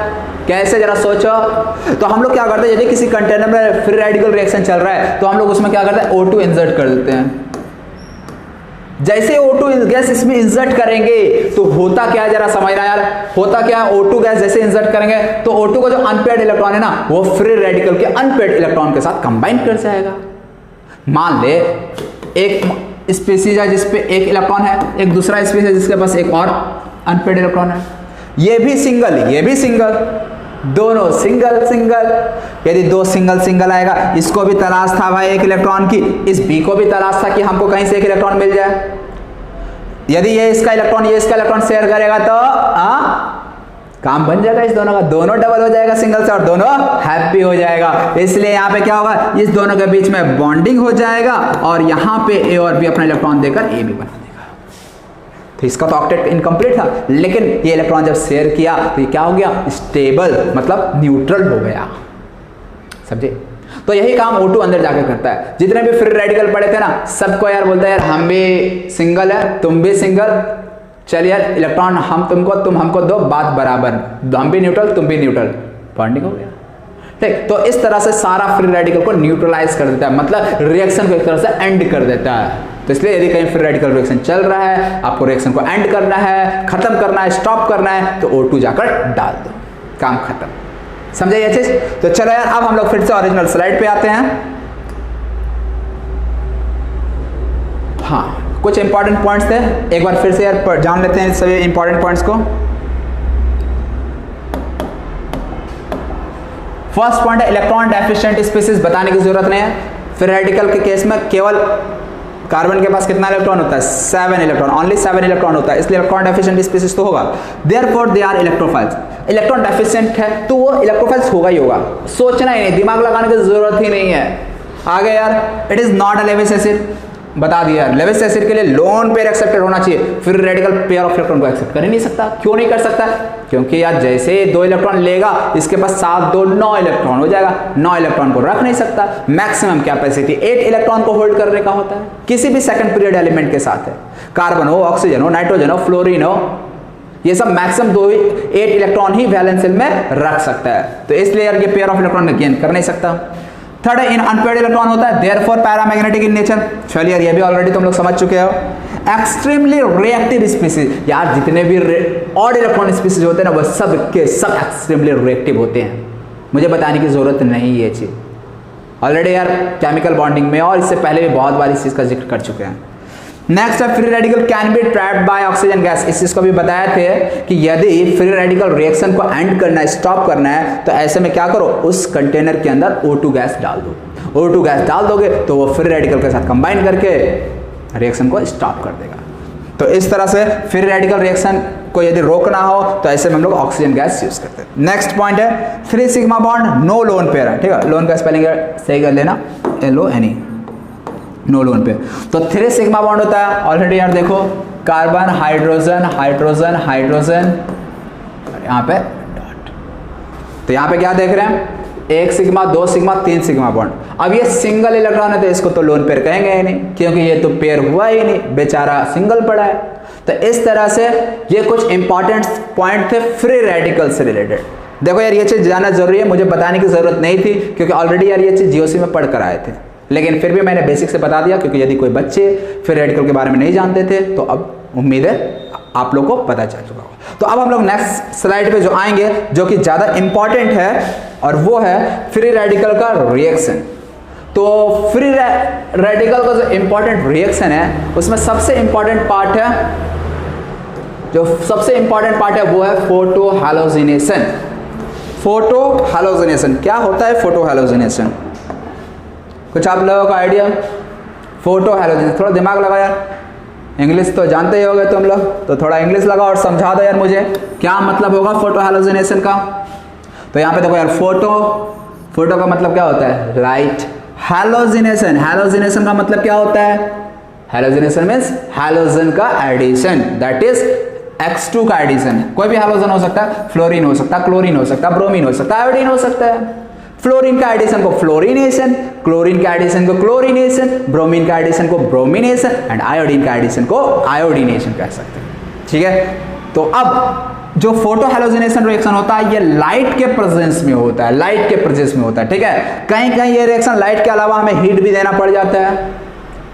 कैसे जरा सोचो। तो हम लोग क्या करते हैं, यदि किसी कंटेनर में फ्री रेडिकल रिएक्शन चल रहा है तो हम लोग उसमें क्या करते हैं, O2 इंसर्ट कर देते हैं। जैसे O2 गैस इसमें इंसर्ट करेंगे तो होता क्या है जरा समझना यार, होता क्या है, O2 गैस जैसे इंसर्ट करेंगे तो O2 का जो अनपेयर्ड इलेक्ट्रॉन है ना वो फ्री रेडिकल के अनपेयर्ड इलेक्ट्रॉन के साथ कंबाइन कर जाएगा। मान ले एक स्पीसीज है जिसपे एक इलेक्ट्रॉन है, एक दूसरा स्पीसीज है जिसके पास एक और अनपेयर्ड इलेक्ट्रॉन है, ये भी सिंगल ये भी सिंगल, दोनों सिंगल सिंगल। यदि 2 सिंगल सिंगल आएगा, इसको भी तलाश था भाई एक इलेक्ट्रॉन की, इस बी को भी तलाश था कि हमको कहीं से एक इलेक्ट्रॉन मिल जाए। यदि ये इसका इलेक्ट्रॉन शेयर करेगा तो काम बन जाएगा इस दोनों का, दोनों डबल हो जाएगा सिंगल से और दोनों हैप्पी हो जाएगा। इसलिए यहाँ पे क्या होगा, इस दोनों के बीच में बॉन्डिंग हो जाएगा और यहाँ पे ए और बी अपना इलेक्ट्रॉन देकर ए भी बना देगा। तो इसका तो ऑक्टेट इनकम्प्लीट था, लेकिन ये इलेक्ट्रॉन जब शेयर किया तो ये क्या हो गया, स्टेबल, मतलब न्यूट्रल हो गया। समझे? तो यही काम O2 अंदर जाकर करता है। जितने भी फ्री रेडिकल पड़े थे ना, सबको यार बोलता है यार हम भी सिंगल है, तुम भी सिंगल, चल यार इलेक्ट्रॉन हम तुमको, तुम हमको दो, बात बराबर, हम भी न्यूट्रल तुम भी न्यूट्रल, बॉन्डिंग हो गया। ठीक, तो इस तरह से सारा फ्री रेडिकल को न्यूट्रलाइज कर देता है, मतलब रिएक्शन को एक तरह से एंड कर देता है। तो इसलिए यदि कहीं फ्री रेडिकल रिएक्शन चल रहा है, आपको रिएक्शन को एंड करना है, खत्म करना है, स्टॉप करना है, तो O2 जाकर डाल दो, काम खत्म। समझे ये चीज? तो चलो यार अब हम लोग फिर से ओरिजिनल स्लाइड पे आते हैं। हाँ, कुछ इंपॉर्टेंट पॉइंट्स थे, एक बार फिर से यार जान लेते हैं सभी इंपॉर्टेंट पॉइंट्स को। फर्स्ट पॉइंट है इलेक्ट्रॉन डेफिशिएंट स्पीसीज, बताने की जरूरत नहीं है। फ्री रेडिकल के केस में केवल कार्बन के पास कितना इलेक्ट्रॉन होता है, 7 इलेक्ट्रॉन, ओनली 7 इलेक्ट्रॉन होता है, इसलिए इलेक्ट्रॉन डेफिशिएंट स्पीसीज तो होगा। Therefore they are electrophiles. Electron deficient है तो वो इलेक्ट्रोफाइल्स होगा ही होगा, सोचना ही नहीं, दिमाग लगाने की जरूरत ही नहीं है। आगे यार, it is not a Lewis acid, बता दिया यार, लेविस एसिड के लिए लोन पेयर एक्सेप्टेड होना चाहिए, फिर रेडिकल पेयर ऑफ इलेक्ट्रॉन को एक्सेप्ट कर ही नहीं सकता। क्यों नहीं कर सकता? क्योंकि यार जैसे 2 इलेक्ट्रॉन लेगा, इसके पास 7 2 9 इलेक्ट्रॉन हो जाएगा, 9 इलेक्ट्रॉन को रख नहीं सकता। मैक्सिमम कैपेसिटी 8 इलेक्ट्रॉन को होल्ड करने का होता है, किसी भी सेकंड पीरियड एलिमेंट के साथ है, कार्बन हो, ऑक्सीजन हो, नाइट्रोजन हो, फ्लोरीन हो, ये सब मैक्सिमम 8 इलेक्ट्रॉन ही वैलेंस शेल में रख सकता है। तो इसलिए यार ये पेयर ऑफ इलेक्ट्रॉन गेन कर नहीं सकता। थर्ड है इन अनपेयर्ड इलेक्ट्रॉन होता है, देयरफॉर पैरामैग्नेटिक इन नेचर। चलिए यार ये भी ऑलरेडी तुम लोग समझ चुके हो। एक्सट्रीमली रिएक्टिव स्पीसीज, यार जितने भी ऑड इलेक्ट्रॉन स्पीसीज होते हैं ना, वो सब के सब एक्सट्रीमली रिएक्टिव होते हैं, मुझे बताने की जरूरत नहीं है ये चीज, ऑलरेडी यार केमिकल बॉन्डिंग में और इससे पहले भी बहुत बार इस चीज का जिक्र कर चुके हैं। नेक्स्ट है free radical can be trapped by oxygen gas. इस चीज को भी बताया थे कि यदि फ्री रेडिकल रिएक्शन को एंड करना है, स्टॉप करना है, तो ऐसे में क्या करो, उस कंटेनर के अंदर O2 गैस डाल दो। O2 गैस डाल दोगे तो वो फ्री रेडिकल के साथ कंबाइन करके रिएक्शन को स्टॉप कर देगा। तो इस तरह से फ्री रेडिकल रिएक्शन को यदि रोकना हो तो ऐसे में हम लोग ऑक्सीजन गैस यूज करते हैं। नेक्स्ट पॉइंट है 3 sigma bond, no lone pair है, ठीक है, लोन का स्पेलिंग सही कर लेना, LONE, नो लोन पे। तो 3 सिग्मा बॉन्ड होता है, ऑलरेडी यार देखो, कार्बन हाइड्रोजन हाइड्रोजन हाइड्रोजन, यहाँ पे डॉट। तो यहाँ पे क्या देख रहे हैं, 1 सिग्मा 2 सिग्मा 3 सिग्मा बॉन्ड। अब ये सिंगल इलेक्ट्रॉन है तो इसको तो लोन पेयर कहेंगे ही नहीं, क्योंकि ये तो पेयर हुआ ही नहीं, बेचारा सिंगल पड़ा है। तो इस तरह से ये कुछ इंपॉर्टेंट पॉइंट थे फ्री रेडिकल से रिलेटेड। देखो यार ये चीज जानना जरूरी है, मुझे बताने की जरूरत नहीं थी, क्योंकि ऑलरेडी यार ये चीज GOC में पढ़ कर आए थे, लेकिन फिर भी मैंने बेसिक से बता दिया, क्योंकि यदि कोई बच्चे फ्री रेडिकल के बारे में नहीं जानते थे तो अब उम्मीद है आप लोग को पता चल चुका होगा। तो अब हम लोग नेक्स्ट स्लाइड पे जो आएंगे, जो कि ज़्यादा इंपॉर्टेंट है, और वो है फ्री रेडिकल का रिएक्शन। तो फ्री रेडिकल का जो इंपॉर्टेंट रिएक्शन है, उसमें सबसे इंपॉर्टेंट पार्ट है, जो सबसे इंपॉर्टेंट पार्ट है वो है फोटो हैलोजिनेशन। फोटो हैलोजिनेशन क्या होता है? फोटो हैलोजिनेशन कुछ आप लोगों का आइडिया? फोटो हैलोजिनेशन, थोड़ा दिमाग लगा यार, इंग्लिश तो जानते ही होगे तुम लोग, तो थोड़ा इंग्लिश लगाओ और समझा दो यार मुझे क्या मतलब होगा फोटो हैलोजिनेशन का। तो यहाँ पे देखो यार, फोटो का मतलब क्या होता है? लाइट। हैलोजिनेशन, हैलोजिनेशन का मतलब क्या होता है? हैलोजिनेशन मीन्स हैलोजन का एडिशन, दैट इज X2 का एडिशन। कोई भी हैलोजन हो सकता है, फ्लोरीन हो सकता है, क्लोरीन हो सकता है, ब्रोमीन हो सकता है, आयोडीन हो सकता है। फ्लोरीन का एडिशन को फ्लोरीनेशन, क्लोरीन का एडिशन को क्लोरीनेशन, ब्रोमीन का एडिशन को ब्रोमिनेशन, एंड आयोडीन का एडिशन को आयोडीनेशन कह सकते हैं। ठीक है, तो अब जो फोटो हैलोजिनेशन रिएक्शन होता है, ये लाइट के प्रेजेंस में होता है, लाइट के प्रेजेंस में होता है। ठीक है, कहीं कहीं ये रिएक्शन लाइट के अलावा हमें हीट भी देना पड़ जाता है।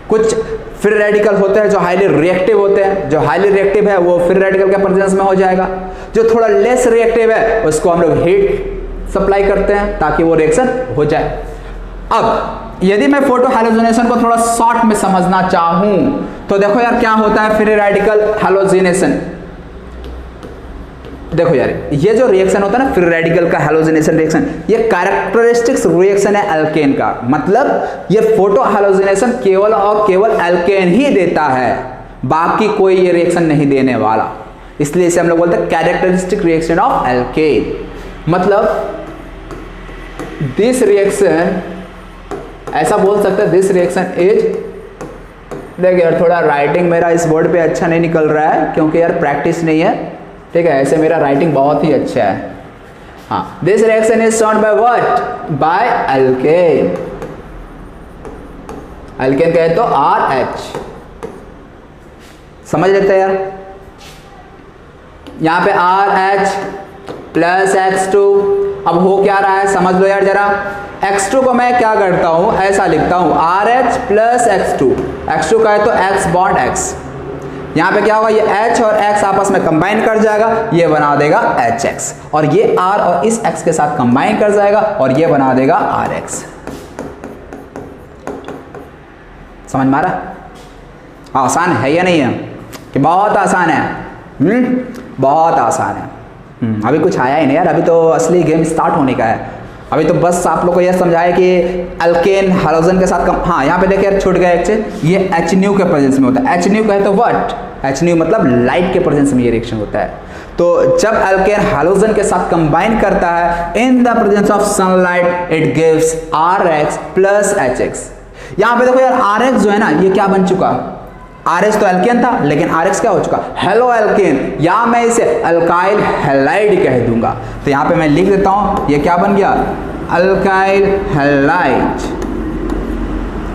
कुछ फ्री रेडिकल होते हैं जो हाईली रिएक्टिव होते हैं, जो हाईली रिएक्टिव है वो फ्री रेडिकल के प्रेजेंस में हो जाएगा। जो थोड़ा लेस रिएक्टिव है उसको हम लोग हीट सप्लाई करते हैं ताकि वो रिएक्शन हो जाए। अब यदि मैं फोटो हैलोजिनेशन को थोड़ा शॉर्ट में समझना चाहूं तो देखो यार क्या होता है फ्री रेडिकल हैलोजिनेशन। देखो यार, ये जो रिएक्शन होता है ना फ्री रेडिकल का हैलोजिनेशन रिएक्शन, ये कैरेक्टरिस्टिक्स रिएक्शन है एल्केन का। मतलब ये फोटो हैलोजिनेशन केवल और केवल एल्केन ही देता है, बाकी कोई ये रिएक्शन नहीं देने वाला। इसलिए इसे हम लोग बोलते हैं कैरेक्टरिस्टिक रिएक्शन ऑफ एल्केन। मतलब दिस रिएक्शन, ऐसा बोल सकते हैं, दिस रिएक्शन इज देखिए यार थोड़ा राइटिंग मेरा इस बोर्ड पे अच्छा नहीं निकल रहा है क्योंकि यार प्रैक्टिस नहीं है, ठीक है। ऐसे मेरा राइटिंग बहुत ही अच्छा है। हाँ, this reaction is shown by what, by alkane. Alkane कहे तो RH, समझ लेते हैं यार। यहाँ पे RH प्लस X2, अब हो क्या रहा है समझ लो यार जरा। X2 को मैं क्या करता हूँ, ऐसा लिखता हूँ RH प्लस X2, X2 का है तो X बॉन्ड X। यहाँ पे क्या होगा, ये H और X आपस में कंबाइन कर जाएगा, ये बना देगा HX, और ये R और इस X के साथ कंबाइन कर जाएगा और ये बना देगा RX। समझ में आ रहा? आसान है या नहीं है कि बहुत आसान है? बहुत आसान है। अभी कुछ आया ही नहीं यार, अभी तो असली गेम स्टार्ट होने का है। अभी तो बस आप लोग को यह समझाया कि अल्केन हैलोजन के साथ हाँ यहाँ पे देखिए यार छूट गया एक चीज, ये HNu के प्रेजेंस में होता है। HNu कहे तो व्हाट, HNu मतलब लाइट के प्रेजेंस में ये रिएक्शन होता है। तो जब अल्केन हैलोजन के साथ कंबाइन करता है in the presence of sunlight, it gives RH plus HX। यहाँ पे देखो यार RH जो है ना, ये क्या बन चुका, RH तो अल्केन था लेकिन RH क्या हो चुका, हेलो अल्केन, या मैं इसे अल्काइल हैलाइड कह दूंगा। तो यहाँ पे मैं लिख देता हूं, ये क्या बन गया, अल्काइल हैलाइड।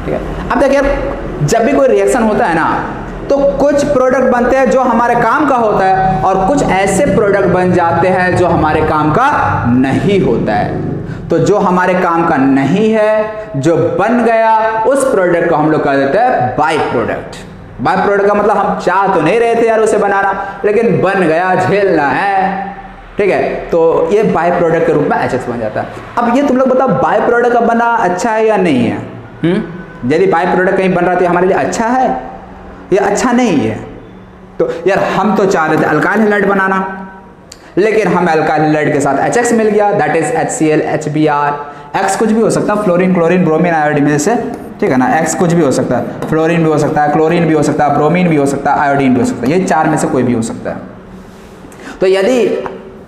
ठीक है। अब देखिए जब भी कोई रिएक्शन होता है ना, तो कुछ प्रोडक्ट बनते हैं जो हमारे काम का होता है और कुछ ऐसे प्रोडक्ट बन जाते हैं जो हमारे काम का नहीं होता है। तो जो हमारे काम का नहीं है, जो बन गया, उस प्रोडक्ट को हम लोग कह देते हैं बाई प्रोडक्ट। बाय प्रोडक्ट का मतलब हम चाह तो नहीं रहे थे यार उसे बनाना, लेकिन बन गया, झेलना है, ठीक है। तो ये बाय प्रोडक्ट के रूप में HX बन जाता है। अब ये तुम लोग बताओ बाय प्रोडक्ट का बना अच्छा है या नहीं है? यदि बाय प्रोडक्ट कहीं बन रहा तो हमारे लिए अच्छा है या अच्छा नहीं है? तो यार हम तो चाह रहे थे अल्काइल हैलाइड बनाना, लेकिन हमें अल्काइल हैलाइड के साथ HX मिल गया, that is HCl, HBr। X कुछ भी हो सकता है, फ्लोरीन, क्लोरीन, ब्रोमीन, आयोडीन में से, ठीक है ना। X कुछ भी हो सकता है, फ्लोरीन भी हो सकता है, क्लोरीन भी हो सकता है, ब्रोमीन भी हो सकता है, आयोडीन भी हो सकता है, ये चार में से कोई भी हो सकता है। तो यदि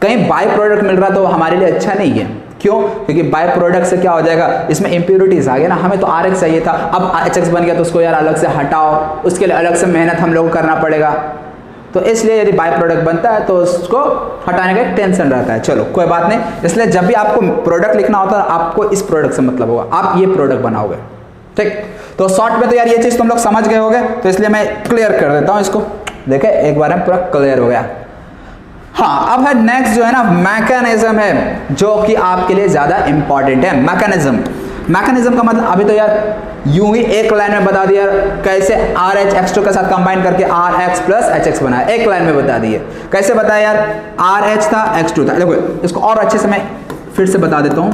कहीं बाय प्रोडक्ट मिल रहा तो हमारे लिए अच्छा नहीं है। क्यों? क्योंकि बाय प्रोडक्ट से क्या हो जाएगा, इसमें इंप्योरिटीज आ गया ना, हमें तो RX चाहिए था, अब HX बन गया तो उसको यार अलग से हटाओ, उसके लिए अलग से मेहनत हम लोग को करना पड़ेगा। तो इसलिए यदि बाय प्रोडक्ट बनता है तो उसको हटाने का एक टेंशन रहता है। चलो कोई बात नहीं, इसलिए जब भी आपको प्रोडक्ट लिखना होता है आपको इस प्रोडक्ट से मतलब होगा, आप ये प्रोडक्ट बनाओगे, ठीक। तो शॉर्ट में तो यार ये चीज तुम लोग समझ गए होगे, तो इसलिए मैं क्लियर कर देता हूं इसको। देखे एक बार में पूरा क्लियर हो गया। हाँ, अब है नेक्स्ट जो है ना मैकेनिज्म है, जो कि आपके लिए ज्यादा इंपॉर्टेंट है। मैकेनिज्म का मतलब अभी तो यार यूं ही एक लाइन में बता दिया कैसे RH X2 के साथ कंबाइन करके RX प्लस HX बनाया, एक लाइन में बता दिए। कैसे बताया यार, RH था, X2 था। देखो इसको और अच्छे से मैं फिर से बता देता हूं।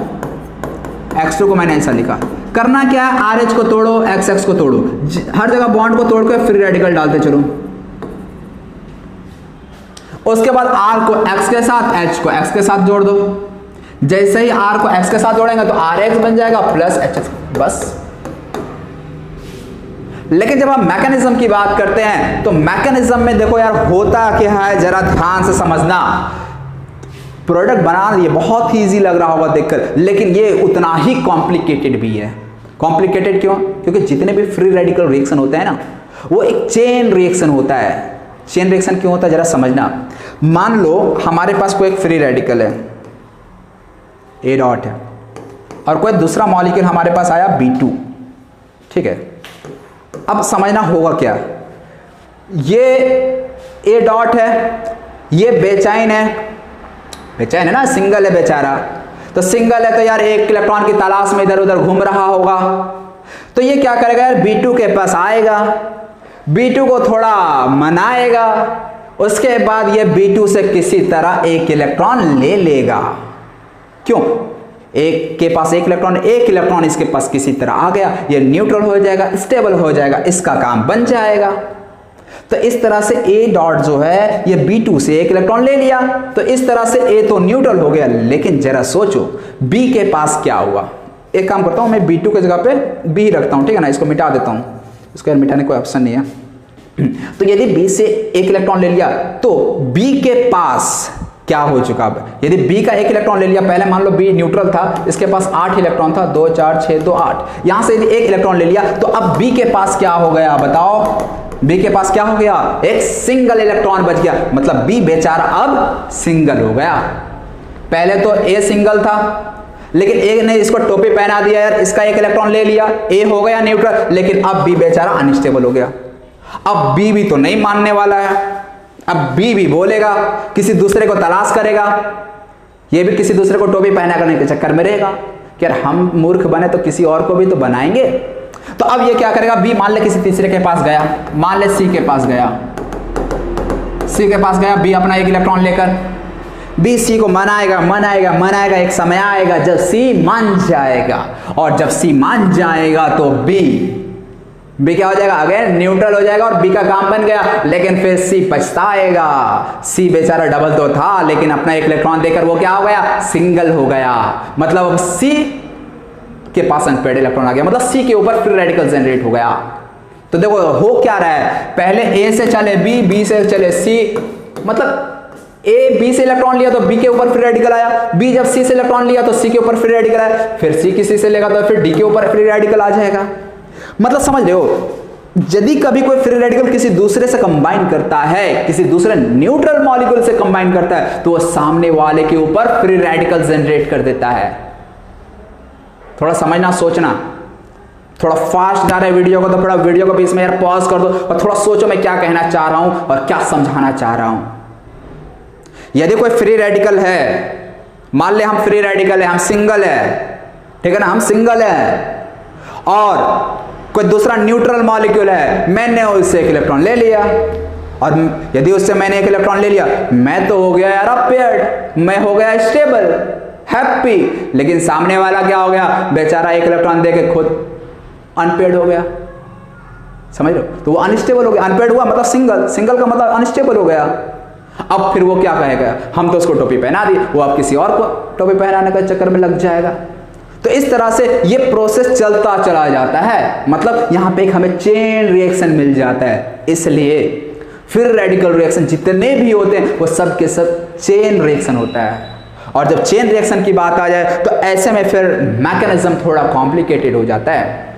X2 को मैंने ऐसा लिखा, करना क्या है, RH को तोड़ो, XX को तोड़ो, हर जगह बॉन्ड को तोड़ के फ्री रेडिकल डालते चलो। उसके बाद R को X के साथ, H को X के साथ जोड़ दो। जैसे ही R को X के साथ जोड़ेंगे तो RX बन जाएगा प्लस HX, बस। लेकिन जब हम मैकेनिज्म की बात करते हैं तो मैकेनिज्म में देखो यार होता क्या है, जरा ध्यान से समझना। प्रोडक्ट बनाना ये बहुत ही इजी लग रहा होगा देखकर, लेकिन ये उतना ही कॉम्प्लिकेटेड भी है। कॉम्प्लिकेटेड क्यों? क्योंकि जितने भी फ्री रेडिकल रिएक्शन होते हैं ना, वो एक चेन रिएक्शन होता है। चेन रिएक्शन क्यों होता है जरा समझना। मान लो हमारे पास कोई एक फ्री रेडिकल है, A डॉट है, और कोई दूसरा मॉलिक्यूल हमारे पास आया B2, ठीक है। अब समझना होगा क्या, ये A डॉट है, ये बेचैन है ना, सिंगल है बेचारा। तो सिंगल है तो यार एक इलेक्ट्रॉन की तलाश में इधर उधर घूम रहा होगा। तो ये क्या करेगा यार, B2 के पास आएगा, B2 को थोड़ा मनाएगा, उसके बाद ये B2 से किसी तरह एक इलेक्ट्रॉन ले लेगा। क्यों? एक के पास एक इलेक्ट्रॉन इसके पास किसी तरह आ गया, ये न्यूट्रल हो जाएगा, स्टेबल हो जाएगा, इसका काम बन जाएगा। तो इस तरह से A डॉट जो है ये B2 से एक इलेक्ट्रॉन ले लिया, तो इस तरह से A तो न्यूट्रल हो गया। लेकिन जरा सोचो B के पास क्या हुआ। एक काम करता हूं, मैं B2 की जगह पे B रखता हूं, ठीक है ना, इसको मिटा देता हूं, इसको मिटाने कोई ऑप्शन नहीं है। तो यदि B से एक इलेक्ट्रॉन ले लिया तो B के पास क्या हो चुका है। यदि B का एक इलेक्ट्रॉन ले लिया, पहले मान लो B न्यूट्रल था, इसके पास 8 इलेक्ट्रॉन था, 2 4 6 2 8, यहां से यदि एक इलेक्ट्रॉन ले लिया तो अब B के पास क्या हो गया बताओ, B के पास क्या हो गया, एक सिंगल इलेक्ट्रॉन बच गया, मतलब B बेचारा अब सिंगल हो गया। पहले तो A सिंगल था, लेकिन A ने इसको टोपी पहना दिया यार, इसका एक इलेक्ट्रॉन ले लिया, A हो गया न्यूट्रल, लेकिन अब B बेचारा अनस्टेबल हो गया। अब B भी तो नहीं मानने वाला है, अब B भी बोलेगा, किसी दूसरे को तलाश करेगा, ये भी किसी दूसरे को टोपी पहना करने के चक्कर में रहेगा कि यार हम मूर्ख बने तो किसी और को भी तो बनाएंगे। तो अब ये क्या करेगा, B मान ले किसी तीसरे के पास गया, मान ले C के पास गया, C के पास गया B अपना एक इलेक्ट्रॉन लेकर, B C को मनाएगा मनाएगा मनाएगा, एक समय आएगा जब C मान जाएगा, और जब C मान जाएगा तो B क्या हो जाएगा, अगेन न्यूट्रल हो जाएगा और B का काम बन गया। लेकिन फिर C पछताएगा, C बेचारा डबल तो था, लेकिन अपना एक इलेक्ट्रॉन देकर वो क्या हो गया, सिंगल हो गया। मतलब अब C के पास अनपेयर्ड इलेक्ट्रॉन आ गया, मतलब C के ऊपर फ्री रेडिकल जनरेट हो गया। तो देखो हो क्या रहा है, पहले A से चले B, B से चले C, मतलब A B से इलेक्ट्रॉन लिया तो B के ऊपर फ्री रेडिकल आया, B जब C से इलेक्ट्रॉन लिया तो C के ऊपर फ्री रेडिकल आया, फिर C किसी से लेगा तो फिर D के ऊपर फ्री रेडिकल आ जाएगा। मतलब समझ रहे हो, यदि कभी कोई फ्री रेडिकल किसी दूसरे से कंबाइन करता है, किसी दूसरे न्यूट्रल मॉलिक्यूल से कंबाइन करता है, तो वो सामने वाले के ऊपर फ्री रेडिकल जनरेट कर देता है। थोड़ा समझना सोचना, थोड़ा फास्ट जा रहा है वीडियो को तो थोड़ा वीडियो को बीच में यार पॉज कर दो और थोड़ा सोचो मैं क्या कहना चाह रहा हूं और क्या समझाना चाह रहा हूं। यदि कोई फ्री रेडिकल है, मान ले हम फ्री रेडिकल है, हम सिंगल है, ठीक है ना, हम सिंगल है, और कोई दूसरा न्यूट्रल मॉलिक्यूल है, मैंने उससे एक इलेक्ट्रॉन ले लिया, और यदि उससे मैंने एक इलेक्ट्रॉन ले लिया, मैं तो हो गया यार अपेयर्ड, मैं हो गया स्टेबल, हैप्पी, लेकिन सामने वाला क्या हो गया, बेचारा एक इलेक्ट्रॉन देके खुद अनपेयर्ड हो गया। समझ लो, तो वो अनस्टेबल हो गया, अनपेयर्ड हुआ मतलब सिंगल, सिंगल का मतलब अनस्टेबल हो गया। अब फिर वो क्या कहेगा, हम तो उसको टोपी पहना दी, वो अब किसी और को टोपी पहनाने के चक्कर में लग जाएगा। तो इस तरह से ये प्रोसेस चलता चला जाता है, मतलब यहां पे एक हमें चेन रिएक्शन मिल जाता है। इसलिए फिर रेडिकल रिएक्शन जितने भी होते हैं वो सब के सब चेन रिएक्शन होता है। और जब चेन रिएक्शन की बात आ जाए तो ऐसे में फिर मैकेनिज्म थोड़ा कॉम्प्लिकेटेड हो जाता है।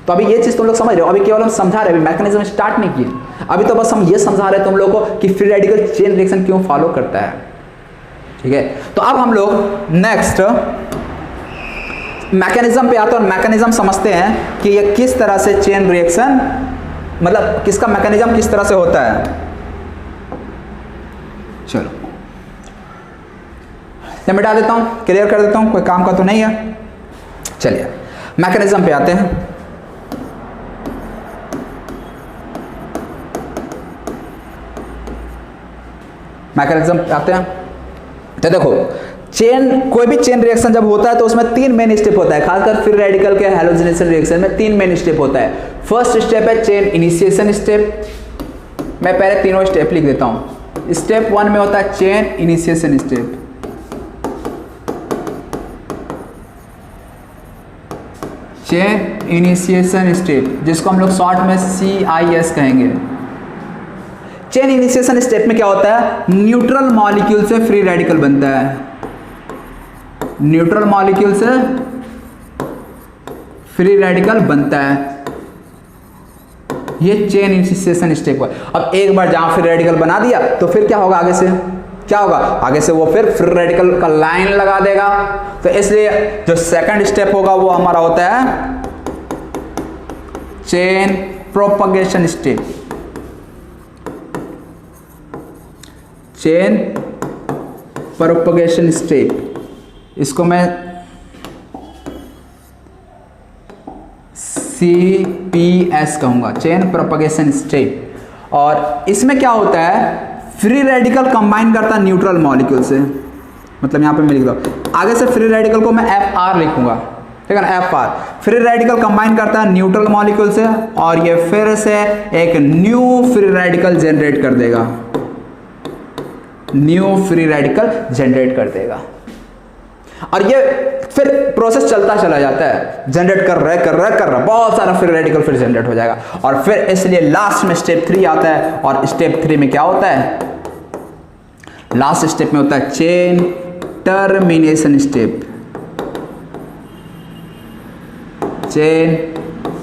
तो अभी ये चीज तुम लोग समझ रहे हो, अभी केवल हम समझा रहे हैं, मैकेनिज्म स्टार्ट नहीं किए, अभी तो बस हम ये समझा रहे हैं तुम लोगों को कि फ्री रेडिकल चेन रिएक्शन क्यों फॉलो करता है। ठीक है, तो अब हम लोग नेक्स्ट मैकेनिज्म पे आते हैं और मैकेनिज्म समझते हैं कि ये किस तरह से चेन रिएक्शन, मतलब किसका मैकेनिज्म किस तरह से होता है। चलो मैं मिटा देता हूं, क्लियर कर देता हूं, कोई काम का तो नहीं है। चलिए मैकेनिज्म पे आते हैं। मैकेनिज्म पे आते हैं तो देखो, चेन, कोई भी चेन रिएक्शन जब होता है तो उसमें 3 मेन स्टेप होता है, खासकर फ्री रेडिकल के हैलोजनेशन रिएक्शन में 3 मेन स्टेप होता है। फर्स्ट स्टेप है चेन इनिशिएशन स्टेप, मैं पहले तीनों स्टेप लिख देता हूं। स्टेप 1 में होता है chain initiation step, chain initiation step, जिसको हम लोग शॉर्ट में CIS कहेंगे। चेन इनिशिएशन स्टेप में क्या होता है, न्यूट्रल मॉलिक्यूल से फ्री रेडिकल बनता है, न्यूट्रल मॉलिक्यूल से फ्री रेडिकल बनता है, ये चेन इनिशिएशन स्टेप है। अब एक बार जहां फ्री रेडिकल बना दिया तो फिर क्या होगा, आगे से क्या होगा, आगे से वो फिर फ्री रेडिकल का लाइन लगा देगा। तो इसलिए जो सेकंड स्टेप होगा वो हमारा होता है chain propagation step, chain propagation step, इसको मैं CPS कहूंगा, चेन प्रोपगेशन स्टेप। और इसमें क्या होता है, फ्री रेडिकल कंबाइन करता है न्यूट्रल मॉलिक्यूल से, मतलब यहां पे मैं लिख दो, आगे से फ्री रेडिकल को मैं FR लिखूंगा, ठीक है ना, FR फ्री रेडिकल कंबाइन करता है न्यूट्रल मॉलिक्यूल से, और ये फिर से एक न्यू फ्री रेडिकल जनरेट कर देगा, न्यू फ्री रेडिकल जनरेट कर देगा। और ये फिर प्रोसेस चलता चला जाता है, जनरेट कर रहा बहुत सारा फ्री रेडिकल फिर जनरेट हो जाएगा। और फिर इसलिए लास्ट में स्टेप 3 आता है, और स्टेप 3 में क्या होता है, लास्ट स्टेप में होता है chain termination step, chain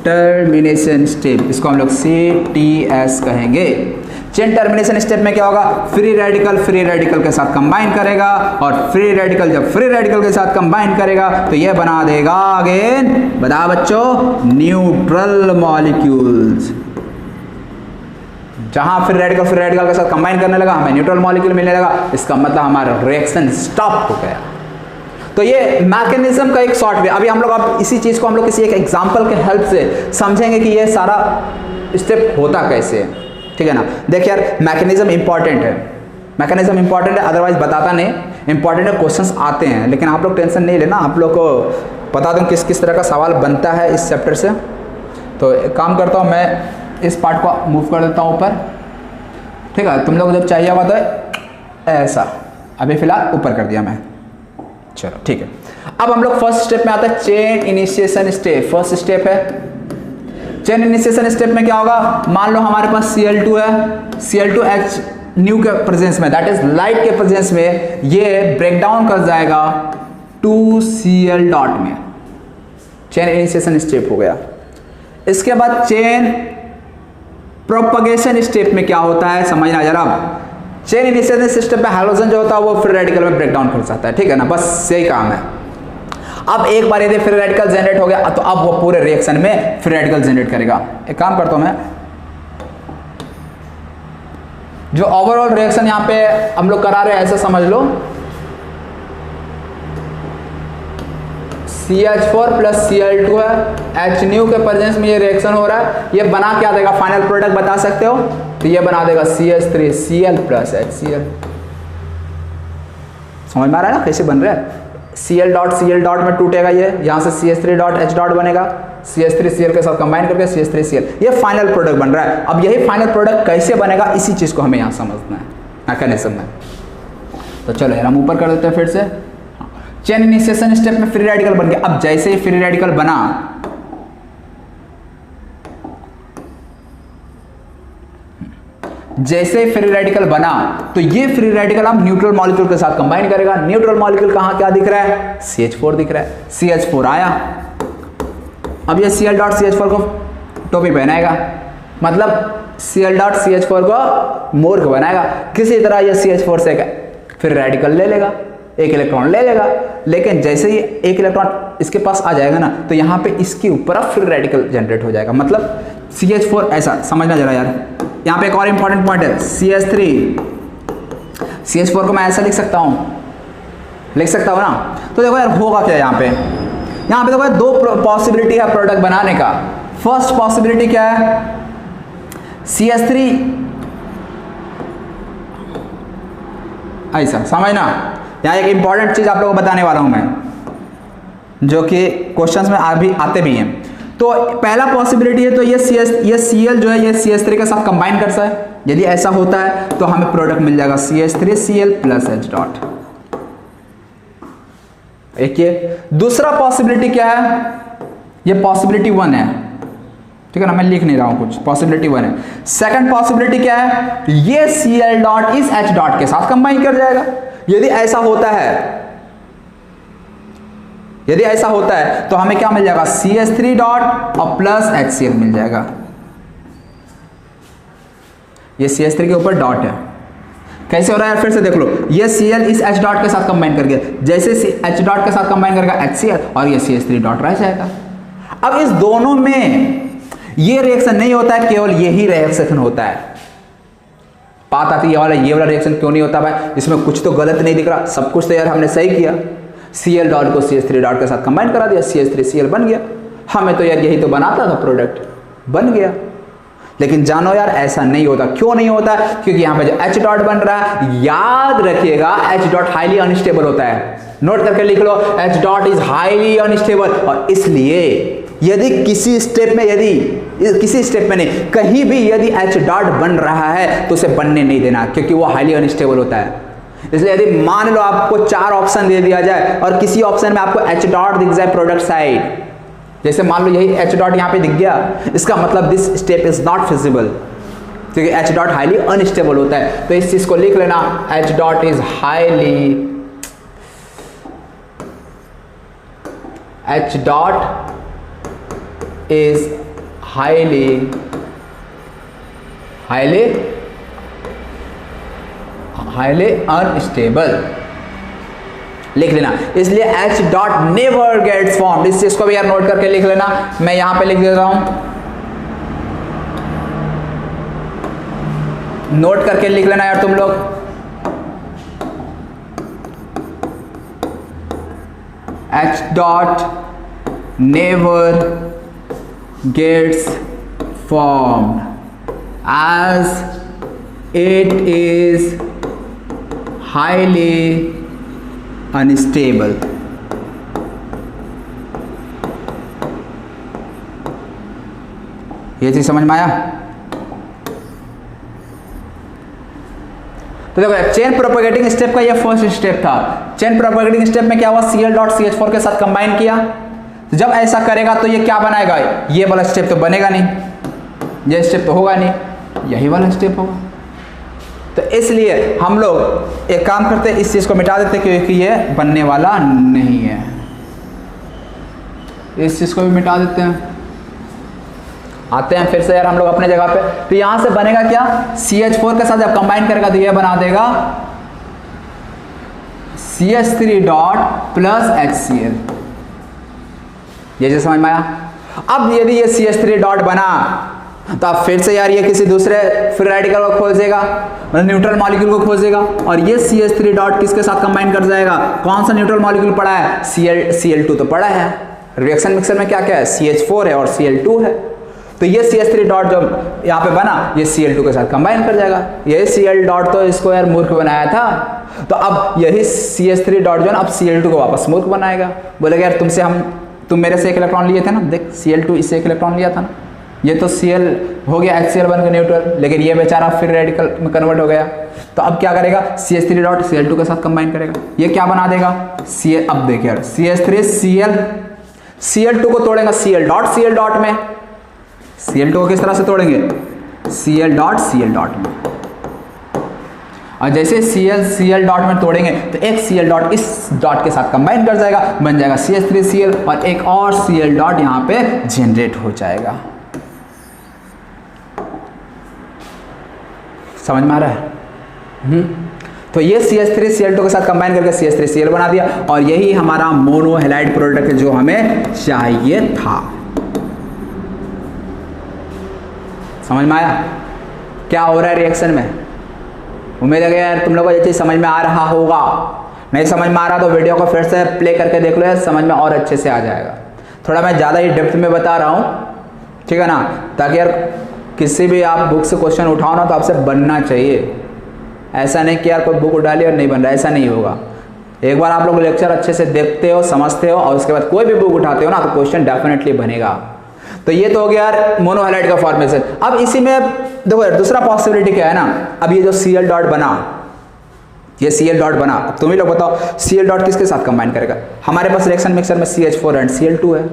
termination step, इसको हम लोग CTS कहेंगे। चेन टर्मिनेशन स्टेप में क्या होगा, फ्री रेडिकल के साथ कंबाइन करेगा, और फ्री रेडिकल जब फ्री रेडिकल के साथ कंबाइन करेगा तो ये बना देगा अगेन, बताओ बच्चों, न्यूट्रल मॉलिक्यूल्स। जहां फ्री रेडिकल के साथ कंबाइन करने लगा हमें न्यूट्रल मॉलिक्यूल मिलने लगा, इसका मतलब हमारा रिएक्शन स्टॉप हो गया। तो ये मैकेनिज्म का एक शॉर्ट वे। अभी हम लोग अब इसी चीज को हम लोग किसी एक एग्जांपल के हेल्प से समझेंगे कि ये सारा स्टेप होता कैसे है, ठीक है ना। देखिए यार, मैकेनिज्म इंपॉर्टेंट है, मैकेनिज्म इंपॉर्टेंट है, अदरवाइज बताता नहीं। इंपॉर्टेंट है, क्वेश्चंस आते हैं, लेकिन आप लोग टेंशन नहीं लेना। आप लोग को बता दूं किस किस तरह का सवाल बनता है इस चैप्टर से। तो एक काम करता हूँ, मैं इस पार्ट को मूव कर देता हूँ ऊपर, ठीक है। तुम लोग जब चाहिए होगा तो ऐसा, अभी फिलहाल ऊपर कर दिया मैं, चलो ठीक है। अब हम लोग फर्स्ट स्टेप में आता है chain initiation step. First step है चेन इनिशिएशन स्टेप में क्या होगा, मान लो हमारे पास Cl2 है, Cl2H न्यू के प्रेजेंस में, दैट इज लाइट के प्रेजेंस में, ये ब्रेक डाउन कर जाएगा 2Cl डॉट में। चेन इनिशिएशन स्टेप हो गया। इसके बाद चेन प्रोपगेशन स्टेप में क्या होता है समझना जरा। चेन इनिशिएशन सिस्टम पे हाइड्रोजन जो होता है वो फ्री रेडिकल में ब्रेक डाउन कर जाता है, ठीक है ना, बस यही काम है। अब एक बार यदि फ्री रेडिकल जनरेट हो गया तो अब वो पूरे रिएक्शन में फ्री रेडिकल जनरेट करेगा। एक काम करता हूं मैं, जो ओवरऑल रिएक्शन यहां पे हम लोग करा रहे हैं ऐसा समझ लो, CH4 प्लस Cl2 है, H न्यू के प्रेजेंस में ये रिएक्शन हो रहा है, ये बना क्या देगा, फाइनल प्रोडक्ट बता सकते हो, तो ये बना देगा CH3Cl प्लस HCl। समझ में आ रहा है ना कैसे बन रहा है। Cl डॉट में टूटेगा ये, यहां से CH3 डॉट H डॉट बनेगा, CH3Cl के साथ कंबाइन करके CH3Cl, ये फाइनल प्रोडक्ट बन रहा है। अब यही फाइनल प्रोडक्ट कैसे बनेगा इसी चीज को हमें यहां समझना है मैकेनिज्म में। तो चलो यार हम ऊपर कर देते हैं फिर से। चेन इनिशिएशन स्टेप में फ्री रेडिकल बन गया। अब जैसे ही फ्री रेडिकल बना, जैसे ही फ्री रेडिकल बना तो ये फ्री रेडिकल अब न्यूट्रल मॉलिक्यूल के साथ कंबाइन करेगा। न्यूट्रल मॉलिक्यूल कहां क्या दिख रहा है, CH4 दिख रहा है, CH4 आया। अब ये Cl डॉट CH4 को टोपी पहनाएगा, मतलब Cl डॉट CH4 को मूर्ख बनाएगा। किसी तरह ये CH4 से फिर रेडिकल ले लेगा, एक इलेक्ट्रॉन ले लेगा, लेकिन जैसे ही एक इलेक्ट्रॉन इसके पास आ जाएगा ना तो यहाँ पे इसके ऊपर अब फिर रेडिकल जनरेट हो जाएगा। मतलब CH4 ऐसा समझना जरा यार। यहाँ पे एक और इंपॉर्टेंट पॉइंट है, CH4 को मैं ऐसा लिख सकता हूँ ना। तो देखो यार होगा क्या यहाँ पे देखो यार, दो पॉसिबिलिटी है प्रोडक्ट बनाने का। फर्स्ट पॉसिबिलिटी क्या है, CH3 ऐसा समझना। यहाँ एक इंपॉर्टेंट चीज आप लोगों को बताने वाला हूं मैं, जो कि क्वेश्चंस में अभी आते भी हैं। तो पहला पॉसिबिलिटी है, तो ये Cl जो है ये CH3 के साथ कंबाइन कर सकता है। यदि ऐसा होता है तो हमें प्रोडक्ट मिल जाएगा CH3Cl प्लस H डॉट। एक ये दूसरा पॉसिबिलिटी क्या है, ये पॉसिबिलिटी 1 है, ठीक है ना, मैं लिख नहीं रहा हूं कुछ, पॉसिबिलिटी 1 है। सेकंड पॉसिबिलिटी क्या है, ये Cl डॉट इस H डॉट के साथ कंबाइन कर जाएगा। यदि ऐसा होता है तो हमें क्या मिल जाएगा, CH3 डॉट और प्लस HCl मिल जाएगा। ये CH3 के ऊपर डॉट है, कैसे हो रहा है फिर से देख लो। ये Cl इस H डॉट के साथ कंबाइन कर गया, जैसे H डॉट के साथ कंबाइन करेगा HCl और ये CH3 डॉट रह जाएगा। अब इस दोनों में ये रिएक्शन नहीं होता है, केवल यही रिएक्शन होता है। बात आती है ये वाला रिएक्शन क्यों नहीं होता भाई, इसमें कुछ तो गलत नहीं दिख रहा, सब कुछ तो यार हमने सही किया। Cl डॉट को CH3 डॉट के साथ कंबाइन करा दिया, CH3Cl बन गया। हमें तो यार यही तो बनाता था, प्रोडक्ट बन गया। लेकिन जानो यार ऐसा नहीं होता। क्यों नहीं होता, क्योंकि यहाँ पे जो H डॉट बन रहा है, याद रखिएगा H डॉट हाईली अनस्टेबल होता है। नोट करके लिख लो, H dot is highly unstable. और इसलिए यदि किसी स्टेप में नहीं, कहीं भी यदि H डॉट बन रहा है तो उसे बनने नहीं देना, क्योंकि वो हाईली अनस्टेबल होता है। इसलिए यदि मान लो आपको 4 ऑप्शन दे दिया जाए और किसी ऑप्शन में आपको H डॉट दिख जाए प्रोडक्ट साइड, जैसे मान लो यही H डॉट यहाँ पे दिख गया, इसका मतलब this step is not feasible. क्योंकि H डॉट हाईली अनस्टेबल होता है। तो इस चीज को लिख लेना, H dot is highly, H dot is highly unstable लिख लेना। इसलिए H dot never gets formed, इस चीज को भी यार नोट करके लिख लेना। मैं यहां पे लिख देता हूं, नोट करके लिख लेना यार तुम लोग। H dot never gets formed as it is highly unstable। ये चीज समझ में आया? तो देखो चेन प्रोपेगेटिंग स्टेप का ये फर्स्ट स्टेप था। चेन प्रोपेगेटिंग स्टेप में क्या हुआ, Cl.CH4 के साथ कंबाइन किया। तो जब ऐसा करेगा तो ये क्या बनाएगा, ये वाला स्टेप तो बनेगा नहीं, ये स्टेप तो होगा नहीं, यही वाला स्टेप होगा। तो इसलिए हम लोग एक काम करते हैं, इस चीज को मिटा देते क्योंकि ये बनने वाला नहीं है। इस चीज को भी मिटा देते हैं। आते हैं फिर से यार हम लोग अपने जगह पे। तो यहां से बनेगा क्या, CH4 के साथ जब कंबाइन करेगा तो ये बना देगा CH3 डॉट प्लस HCl। ये जो समझ में आया? अब यदि ये CH3 डॉट बना तो अब फिर से यार ये किसी दूसरे फ्री रेडिकल को खोजेगा, मतलब न्यूट्रल मॉलिक्यूल को खोजेगा, और ये CH3 डॉट किसके साथ कंबाइन कर जाएगा, कौन सा न्यूट्रल मॉलिक्यूल पड़ा है, Cl2 तो पड़ा है। रिएक्शन मिक्सर में क्या क्या है, CH4 है और Cl2 है। तो ये CH3 डॉट जो यहाँ पे बना ये Cl2 के साथ कंबाइन कर जाएगा। यही Cl डॉट तो इसको यार मूर्ख बनाया था, तो अब यही CH3 डॉट जो है अब Cl2 को वापस मूर्ख बनाएगा। बोलेगा यार तुम मेरे से एक इलेक्ट्रॉन लिए थे ना, देख Cl2 इससे एक इलेक्ट्रॉन लिया था ना, ये तो Cl हो गया HCl बन के न्यूट्रल, लेकिन ये बेचारा फिर रेडिकल में कन्वर्ट हो गया। तो अब क्या करेगा, CH3 डॉट Cl2 के साथ कंबाइन करेगा, ये क्या बना देगा अब देखिए यार CH3 Cl2 को तोड़ेगा Cl डॉट में, Cl2 को किस तरह से तोड़ेंगे, Cl डॉट में, और जैसे Cl डॉट में तोड़ेंगे तो एक Cl डॉट इस डॉट के साथ कंबाइन कर जाएगा, बन जाएगा CH3Cl, और एक और Cl डॉट यहाँ पे जनरेट हो जाएगा। समझ में आ रहा है? तो ये CH3Cl2 के साथ कंबाइन करके CH3Cl बना दिया, और यही हमारा मोनो हैलाइड प्रोडक्ट है जो हमें चाहिए था। समझ में आया क्या हो रहा है रिएक्शन में? उम्मीद है यार तुम लोगों को ये चीज समझ में आ रहा होगा। नहीं समझ में आ रहा तो वीडियो को फिर से प्ले करके देख लो यार, समझ में और अच्छे से आ जाएगा। थोड़ा मैं ज़्यादा ही डेप्थ में बता रहा हूँ, ठीक है ना, ताकि यार किसी भी आप बुक से क्वेश्चन उठाओ ना तो आपसे बनना चाहिए। ऐसा नहीं कि यार कोई बुक उठा ली और नहीं बन रहा, ऐसा नहीं होगा। एक बार आप लोग लेक्चर अच्छे से देखते हो, समझते हो, और उसके बाद कोई भी बुक उठाते हो ना तो क्वेश्चन डेफिनेटली बनेगा। तो ये तो हो गया यार मोनोहैलाइड का फॉर्मेशन। अब इसी में देखो यार दूसरा पॉसिबिलिटी क्या है ना, अब ये जो Cl डॉट बना, ये Cl डॉट बना, अब तुम ही लोग बताओ Cl डॉट किसके साथ कंबाइन करेगा। हमारे पास रिएक्शन मिक्सर में CH4 एंड Cl2 है,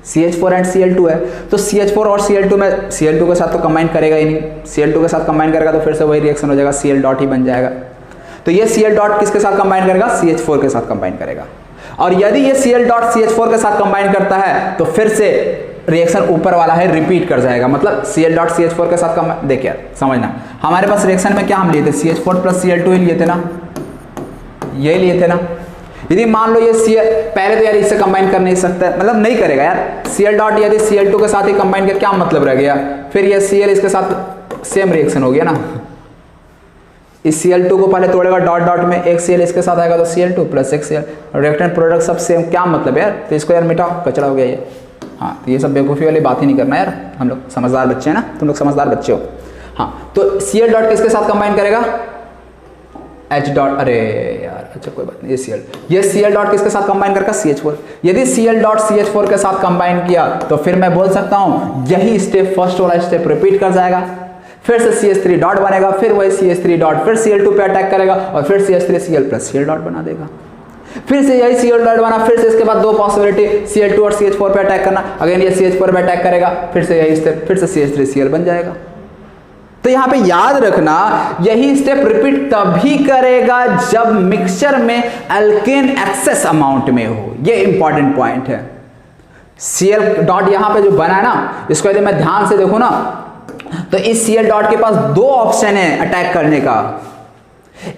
CH4 एंड Cl2 है, तो CH4 और Cl2 में Cl2 के साथ तो कंबाइन करेगा ही नहीं, Cl2 के साथ कंबाइन करेगा तो फिर से वही रिएक्शन हो जाएगा, Cl डॉट ही बन जाएगा। तो ये Cl डॉट किसके साथ कंबाइन करेगा, CH4 के साथ कंबाइन करेगा। और यदि ये Cl डॉट CH4 के साथ कंबाइन करता है तो फिर से रिएक्शन ऊपर वाला है रिपीट कर जाएगा, मतलब Cl डॉट CH4 के साथ कंबाइन। देखिए समझना, हमारे पास रिएक्शन में क्या हम लिए थे, CH4 प्लस Cl2 ही लिए थे ना, यही लिए थे ना। यदि मान लो ये Cl पहले तो यार इससे कंबाइन कर नहीं सकता, मतलब नहीं करेगा यार। Cl डॉट यदि Cl2 के साथ ही कंबाइन कर क्या मतलब रह गया, फिर ये Cl इसके साथ सेम रिएक्शन हो गया ना। इस Cl2 को पहले तोड़ेगा डॉट डॉट में, एक Cl इसके साथ आएगा तो Cl2 प्लस एक Cl, रिएक्टेंट प्रोडक्ट सब सेम, क्या मतलब यार। तो इसको यार मिटाओ, कचरा हो गया ये। हाँ तो ये सब बेवकूफ़ी वाली बात ही नहीं करना यार, हम लोग समझदार बच्चे हैं ना, तुम लोग समझदार बच्चे हो। हाँ तो Cl डॉट किसके साथ कंबाइन करेगा, H डॉट, अरे यार अच्छा कोई बात नहीं, ये Cl डॉट किसके साथ कंबाइन करेगा, CH4। यदि Cl डॉट CH4 के साथ कंबाइन किया तो फिर मैं बोल सकता हूँ यही स्टेप, फर्स्ट वाला स्टेप रिपीट कर जाएगा, फिर से CH3 डॉट बनेगा, फिर वही CH3 डॉट फिर Cl2 पे अटैक करेगा और फिर CH3Cl प्लस Cl डॉट बना देगा, फिर से यही Cl डॉट बना, फिर से इसके बाद दो पॉसिबिलिटी Cl2 और CH4 पे अटैक करना, अगेन ये CH4 पे अटैक करेगा, फिर से यही स्टेप, फिर से CH3Cl बन जाएगा। तो यहां पे याद रखना यही स्टेप रिपीट तभी करेगा जब मिक्सचर में एल्केन एक्सेस अमाउंट में हो। ये इंपॉर्टेंट पॉइंट है। Cl डॉट यहां पे जो बना है ना, इसको यदि मैं ध्यान से देखूं ना तो इस Cl डॉट के पास दो ऑप्शन है अटैक करने का।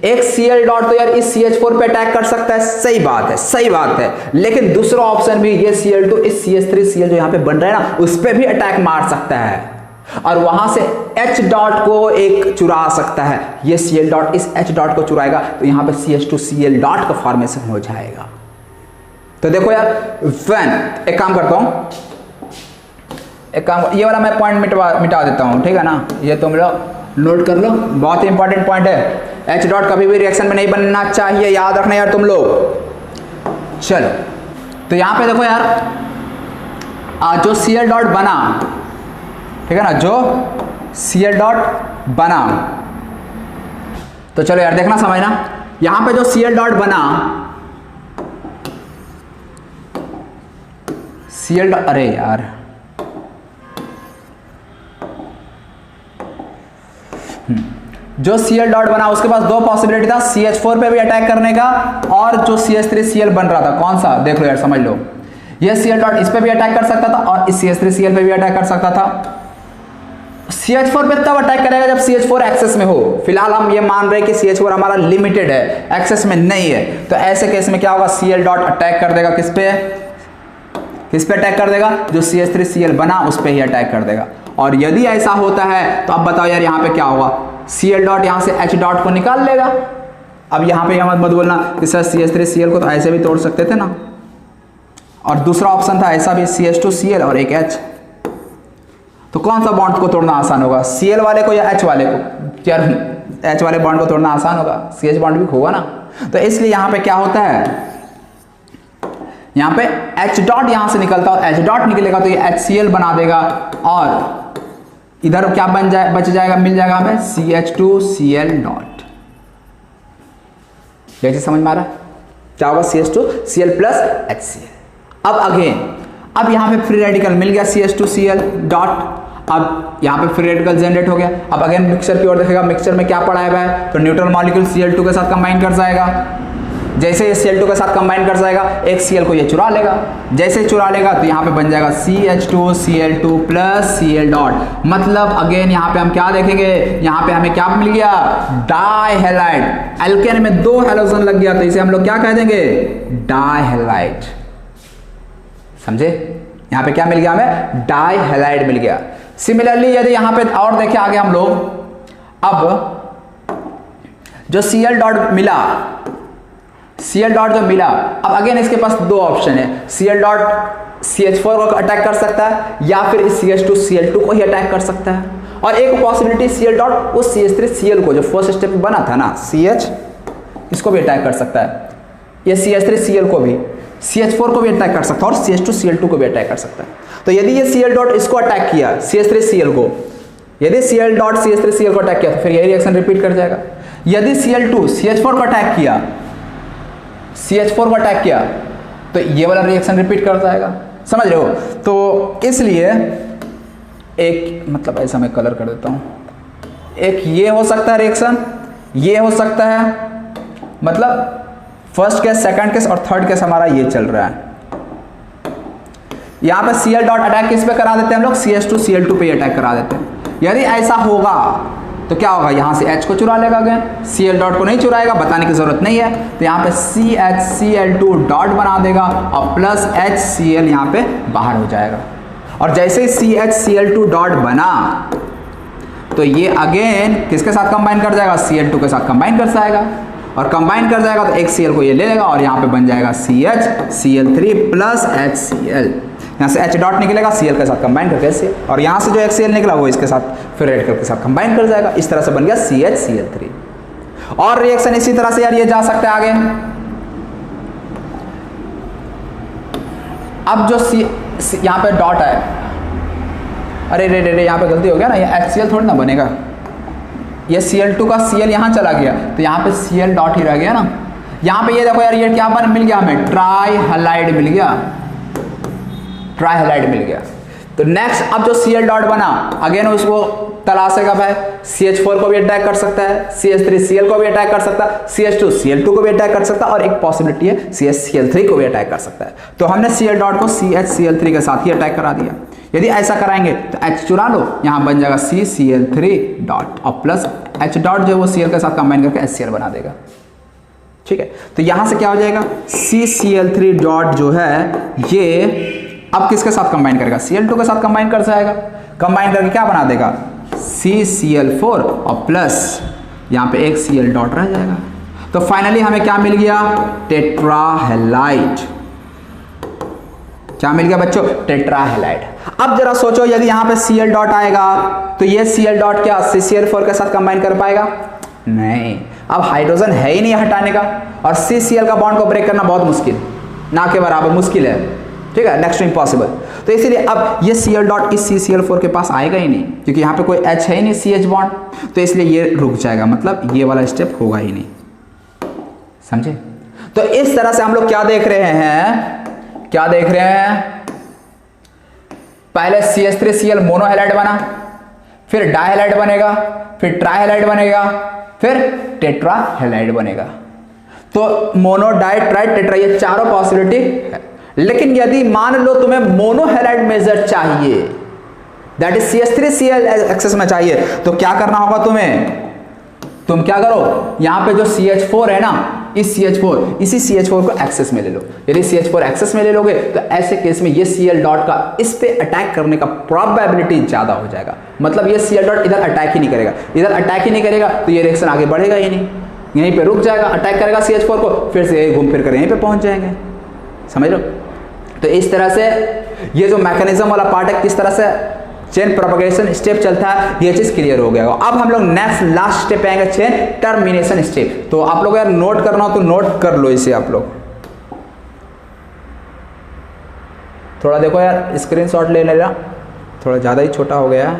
एक Cl डॉट तो यार इस CH4 पे अटैक कर सकता है, सही बात है, सही बात है, लेकिन दूसरा ऑप्शन भी ये Cl2 इस CH3Cl जो यहां पे बन रहा है ना उस पे भी अटैक मार सकता है और वहां से H डॉट को एक चुरा सकता है। ये Cl डॉट इस H डॉट को चुराएगा तो यहां पे CH2Cl डॉट का फॉर्मेशन हो जाएगा। तो देखो यार एक काम करता हूं, एक काम, ये वाला मैं पॉइंट मिटा देता हूं, ठीक है ना, ये तुम लोग नोट कर लो, बहुत ही इंपॉर्टेंट पॉइंट है। H डॉट कभी भी रिएक्शन में नहीं बनना चाहिए, याद रखना यार तुम लोग। चलो तो यहां पे देखो यार जो Cl डॉट बना, ठीक है ना, जो Cl डॉट बना, तो चलो यार देखना समझना, यहां पे जो Cl डॉट बना, Cl डॉट, अरे यार जो Cl डॉट बना उसके पास दो पॉसिबिलिटी था, CH4 पे भी अटैक करने का और जो CH3Cl बन रहा था, कौन सा देख लो यार, समझ लो, ये Cl डॉट इस पे भी अटैक कर सकता था और इस CH3Cl पे भी अटैक कर सकता था। CH4 पे तब अटैक करेगा जब CH4 एक्सेस में हो। फिलहाल हम ये मान रहे हैं कि CH4 हमारा लिमिटेड है, एक्सेस में नहीं है, तो ऐसे केस में क्या होगा, Cl डॉट अटैक कर देगा किस पे, किस पे अटैक कर देगा, जो CH3Cl बना उस पे ही अटैक कर देगा। और यदि ऐसा होता है तो अब बताओ यार यहाँ पे क्या होगा, Cl डॉट यहाँ से H डॉट को निकाल लेगा। अब यहाँ पे यह मत बोलना कि सर CH3Cl को तो ऐसे भी तोड़ सकते थे ना, और दूसरा ऑप्शन था ऐसा भी CH2Cl और एक H, तो कौन सा बॉन्ड को तोड़ना आसान होगा, Cl वाले को या H वाले को? यार H वाले बॉन्ड को तोड़ना आसान होगा, CH बॉन्ड भी होगा ना। तो इसलिए यहाँ पे क्या होता है, यहाँ पे H डॉट यहाँ से निकलता है, H डॉट निकलेगा तो ये HCl बना देगा और इधर क्या बन जाए, बच जाएगा, मिल जाएगा हमें CH2Cl डॉट। ये चीज समझ में आ रहा है, क्या होगा, CH2Cl प्लस HCl। अब अगेन, अब यहाँ पे फ्री रेडिकल मिल गया CH2Cl डॉट, अब यहाँ पे फ्री रेडिकल जनरेट हो गया। अब अगेन मिक्सचर की ओर देखेगा, मिक्सचर में क्या पड़ा है, तो न्यूट्रल मॉलिक्यूल Cl2 के साथ कंबाइन कर जाएगा। जैसे ये Cl2 के साथ कंबाइन कर जाएगा, एक Cl को ये चुरा लेगा, जैसे चुरा लेगा तो यहाँ पे बन जाएगा CH2Cl2 प्लस Cl डॉट। मतलब अगेन यहाँ पे हम क्या देखेंगे, यहाँ पे हमें क्या मिल गया, डाई हैलाइड। एल्केन में दो हैलोजन लग गया तो इसे हम लोग क्या कह देंगे, डाई हैलाइड। समझे, यहाँ पे क्या मिल गया हमें, डाई हैलाइड मिल गया। सिमिलरली यदि यहाँ पे और देखें आगे हम लोग, अब जो Cl डॉट मिला, Cl डॉट जो मिला, अब अगेन इसके पास दो ऑप्शन है, Cl डॉट CH4 को अटैक कर सकता है या फिर इस CH2Cl2 को ही अटैक कर सकता है, और एक पॉसिबिलिटी Cl डॉट उस CH3Cl को जो फर्स्ट स्टेप में बना था ना CH, इसको भी अटैक कर सकता है, ये CH3Cl को भी, CH4 को भी अटैक कर सकता है और CH2Cl2 को भी अटैक कर सकता है। तो यदि ये Cl डॉट इसको अटैक किया, CH3Cl को, यदि Cl डॉट CH3Cl को अटैक किया तो फिर यही रिएक्शन रिपीट कर जाएगा। यदि Cl2 CH4 को अटैक किया, CH4 को अटैक किया तो ये वाला रिएक्शन रिपीट कर जाएगा, समझ रहे हो। तो इसलिए एक, मतलब ऐसा मैं कलर कर देता हूं, एक ये हो सकता है रिएक्शन, ये हो सकता है, मतलब फर्स्ट केस, सेकंड केस और थर्ड केस हमारा ये चल रहा है। यहां पे Cl डॉट अटैक किस पे करा देते हैं हम लोग, CH2Cl2 पे अटैक करा देते हैं। यदि ऐसा होगा तो क्या होगा, यहां से H को चुरा लेगा, अगेन Cl डॉट को नहीं चुराएगा, बताने की जरूरत नहीं है, तो यहां पे CHCl2 डॉट बना देगा और प्लस HCl यहां पे बाहर हो जाएगा। और जैसे ही CHCl2 डॉट बना तो ये अगेन किसके साथ कंबाइन कर जाएगा, Cl2 के साथ कंबाइन कर जाएगा, और कंबाइन कर जाएगा तो एक Cl को ये ले लेगा और यहाँ पे बन जाएगा CHCl3 प्लस HCl। यहाँ से H डॉट निकलेगा, Cl के साथ कंबाइन करके से, और यहाँ से जो HCl निकला वो इसके साथ फिर रेडिकल के साथ कंबाइन कर जाएगा। इस तरह से बन गया CHCl3। और रिएक्शन इसी तरह से यार ये जा सकता है आगे। अब जो यहाँ पे डॉट है, अरे रे रे रे यहाँ पे गलती हो गया ना, ये HCl थोड़ी ना बनेगा, ये Cl2 का Cl यहाँ चला गया तो यहाँ पे Cl डॉट ही रह गया ना। यहाँ पे ये देखो यार, ये क्या मिल गया हमें, ट्राई हैलाइड मिल गया, ट्राई हैलाइड मिल गया। तो नेक्स्ट अब जो Cl डॉट बना अगेन उसको तलाशेगा भाई, CH4 को भी अटैक कर सकता है, CH3Cl को भी अटैक कर सकता है, CH2Cl2 को भी अटैक कर सकता है और एक पॉसिबिलिटी है CHCl3 को भी अटैक कर सकता है। तो हमने Cl डॉट को CHCl3 के साथ ही अटैक करा दिया। यदि ऐसा कराएंगे तो H चुरा लो, यहां बन जाएगा CCl3 डॉट और प्लस H डॉट जो है वो Cl के साथ कंबाइन करके HCl बना देगा। ठीक है, तो यहां से क्या हो जाएगा, CCl3 डॉट जो है ये अब किसके साथ कंबाइन करेगा, Cl2 के साथ कंबाइन कर जाएगा। कंबाइन करके क्या बना देगा, CCl4 और प्लस यहां पे एक Cl डॉट रह जाएगा। तो फाइनली हमें क्या मिल गया, टेट्राहेलाइड। क्या मिल गया बच्चों, टेट्राहेलाइड। अब जरा सोचो यदि यहां पे Cl डॉट आएगा तो ये Cl डॉट क्या CCl4 के साथ कंबाइन कर पाएगा, नहीं। अब हाइड्रोजन है ही नहीं हटाने का और CCl का बॉन्ड को ब्रेक करना बहुत मुश्किल, ना के बराबर मुश्किल है। ठीक है, नेक्स्ट टू इम्पॉसिबल। तो इसीलिए अब ये Cl डॉट इस CCl4 के पास आएगा ही नहीं, क्योंकि यहाँ पे कोई H है ही नहीं CH बॉन्ड, तो इसलिए ये रुक जाएगा, मतलब ये वाला स्टेप होगा ही नहीं। समझे? तो इस तरह से हम लोग क्या देख रहे हैं, क्या देख रहे हैं, पहले CH3Cl मोनोहेलाइड बना, फिर डाइहेलाइड बनेगा, फिर ट्राइहेलाइड बनेगा, फिर टेट्राहेलाइड बनेगा। तो मोनो, डाई, ट्राई, टेट्रा ये चारों पॉसिबिलिटी है। लेकिन यदि मान लो तुम्हें मोनोहेलाइड मेजर चाहिए, दैट इज CH3Cl एक्सेस में चाहिए, तो क्या करना होगा तुम्हें, तुम क्या करो, यहां पे जो CH4 है ना, इस CH4 इसी CH4 को एक्सेस में ले लो। यदि CH4 एक्सेस में ले लोगे तो ऐसे केस में ये Cl डॉट का इस पे अटैक करने का प्रोबेबिलिटी ज्यादा हो जाएगा। मतलब ये Cl डॉट इधर अटैक ही नहीं करेगा, इधर अटैक ही नहीं करेगा तो ये रिएक्शन आगे बढ़ेगा ही नहीं, यहीं पे रुक जाएगा। अटैक करेगा CH4 को, फिर से घूम फिर कर यहीं पे पहुंच जाएंगे। समझ लो? तो इस तरह से ये जो मैकेनिज्म वाला पार्ट है, किस तरह से चेन प्रोपगेशन स्टेप चलता है, ये चीज क्लियर हो गया। अब हम लोग नेक्स्ट लास्ट स्टेप आएंगे, चेन टर्मिनेशन स्टेप। तो आप लोग यार नोट करना हो तो नोट कर लो इसे आप लोग। थोड़ा देखो यार, स्क्रीनशॉट ले लेना, थोड़ा ज्यादा ही छोटा हो गया,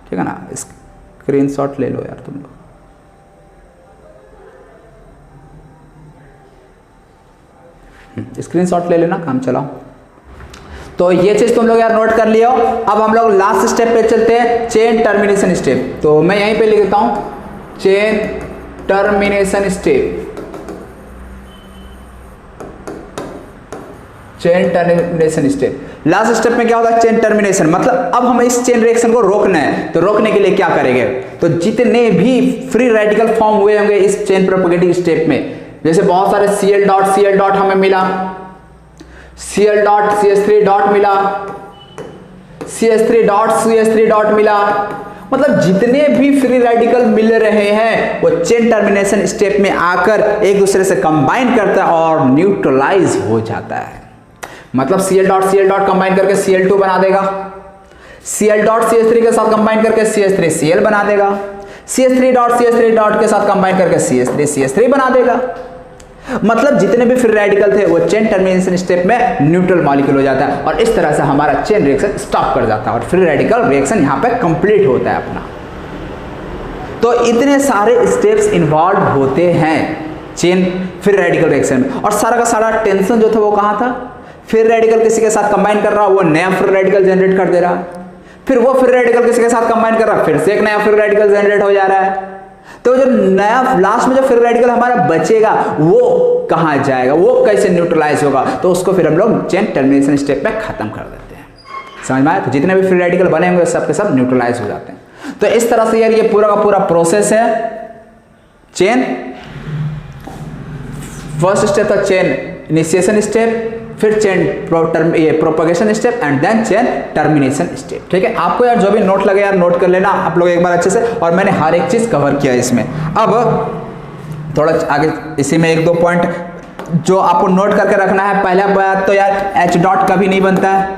ठीक है ना, स्क्रीनशॉट ले लो यार तुम लोग। स्क्रीनशॉट ले लेना, काम चलाओ। तो ये चीज तुम लोग यार नोट कर लियो। अब हम लोग लास्ट स्टेप पे चलते हैं, चेन टर्मिनेशन स्टेप। तो मैं यहीं पे लिख देता हूं, chain termination step, chain termination step. Last step में क्या होगा, चेन टर्मिनेशन, मतलब अब हम इस चेन रिएक्शन को रोकना है। तो रोकने के लिए क्या करेंगे, तो जितने भी फ्री रेडिकल फॉर्म हुए होंगे इस चेन प्रोपगेटिंग स्टेप में, जैसे बहुत सारे Cl डॉट हमें मिला, Cl डॉट CH3 डॉट मिला, CH3 डॉट मिला, मतलब जितने भी फ्री रेडिकल मिल रहे हैं वो चेन टर्मिनेशन स्टेप में आकर एक दूसरे से कंबाइन करता है और न्यूट्रलाइज हो जाता है। मतलब Cl डॉट कंबाइन करके Cl2 बना देगा, Cl डॉट CH3 के साथ कंबाइन करके CH3Cl बना देगा, CH3 डॉट के साथ कंबाइन करके CH3 बना देगा। मतलब जितने भी फ्री रेडिकल थे वो चेन टर्मिनेशन स्टेप में न्यूट्रल मॉलिक्यूल हो जाता है और इस तरह से हमारा चेन रिएक्शन स्टॉप कर जाता है और फ्री रेडिकल रिएक्शन यहां पे कंप्लीट होता है अपना। तो इतने सारे स्टेप्स इन्वॉल्व होते हैं चेन फ्री रेडिकल रिएक्शन में, और सारा का सारा टेंशन जो था वो कहां था, फ्री रेडिकल किसी के साथ कंबाइन कर रहा, वो नया फ्री रेडिकल जनरेट कर दे रहा, फिर वो फ्री रेडिकल किसी के साथ कंबाइन कर रहा, फिर से एक नया फ्री रेडिकल जनरेट हो जा रहा है। तो जो नया लास्ट में जो फ्री रेडिकल हमारा बचेगा वो कहां जाएगा, वो कैसे न्यूट्रलाइज होगा, तो उसको फिर हम लोग चेन टर्मिनेशन स्टेप पे खत्म कर देते हैं। समझ में आया? तो जितने भी फ्री रेडिकल बने होंगे सब के सब न्यूट्रलाइज हो जाते हैं। तो इस तरह से यार ये पूरा का पूरा प्रोसेस है चेन। फर्स्ट स्टेप था चेन इनिशिएशन स्टेप, फिर chain propagation step and then chain termination step. ठीक है, आपको यार जो भी नोट लगे यार नोट कर लेना आप लोग एक बार अच्छे से, और मैंने हर एक चीज कवर किया इसमें। अब थोड़ा आगे इसी में एक दो पॉइंट जो आपको नोट करके रखना है। पहला बात तो यार H डॉट कभी नहीं बनता है,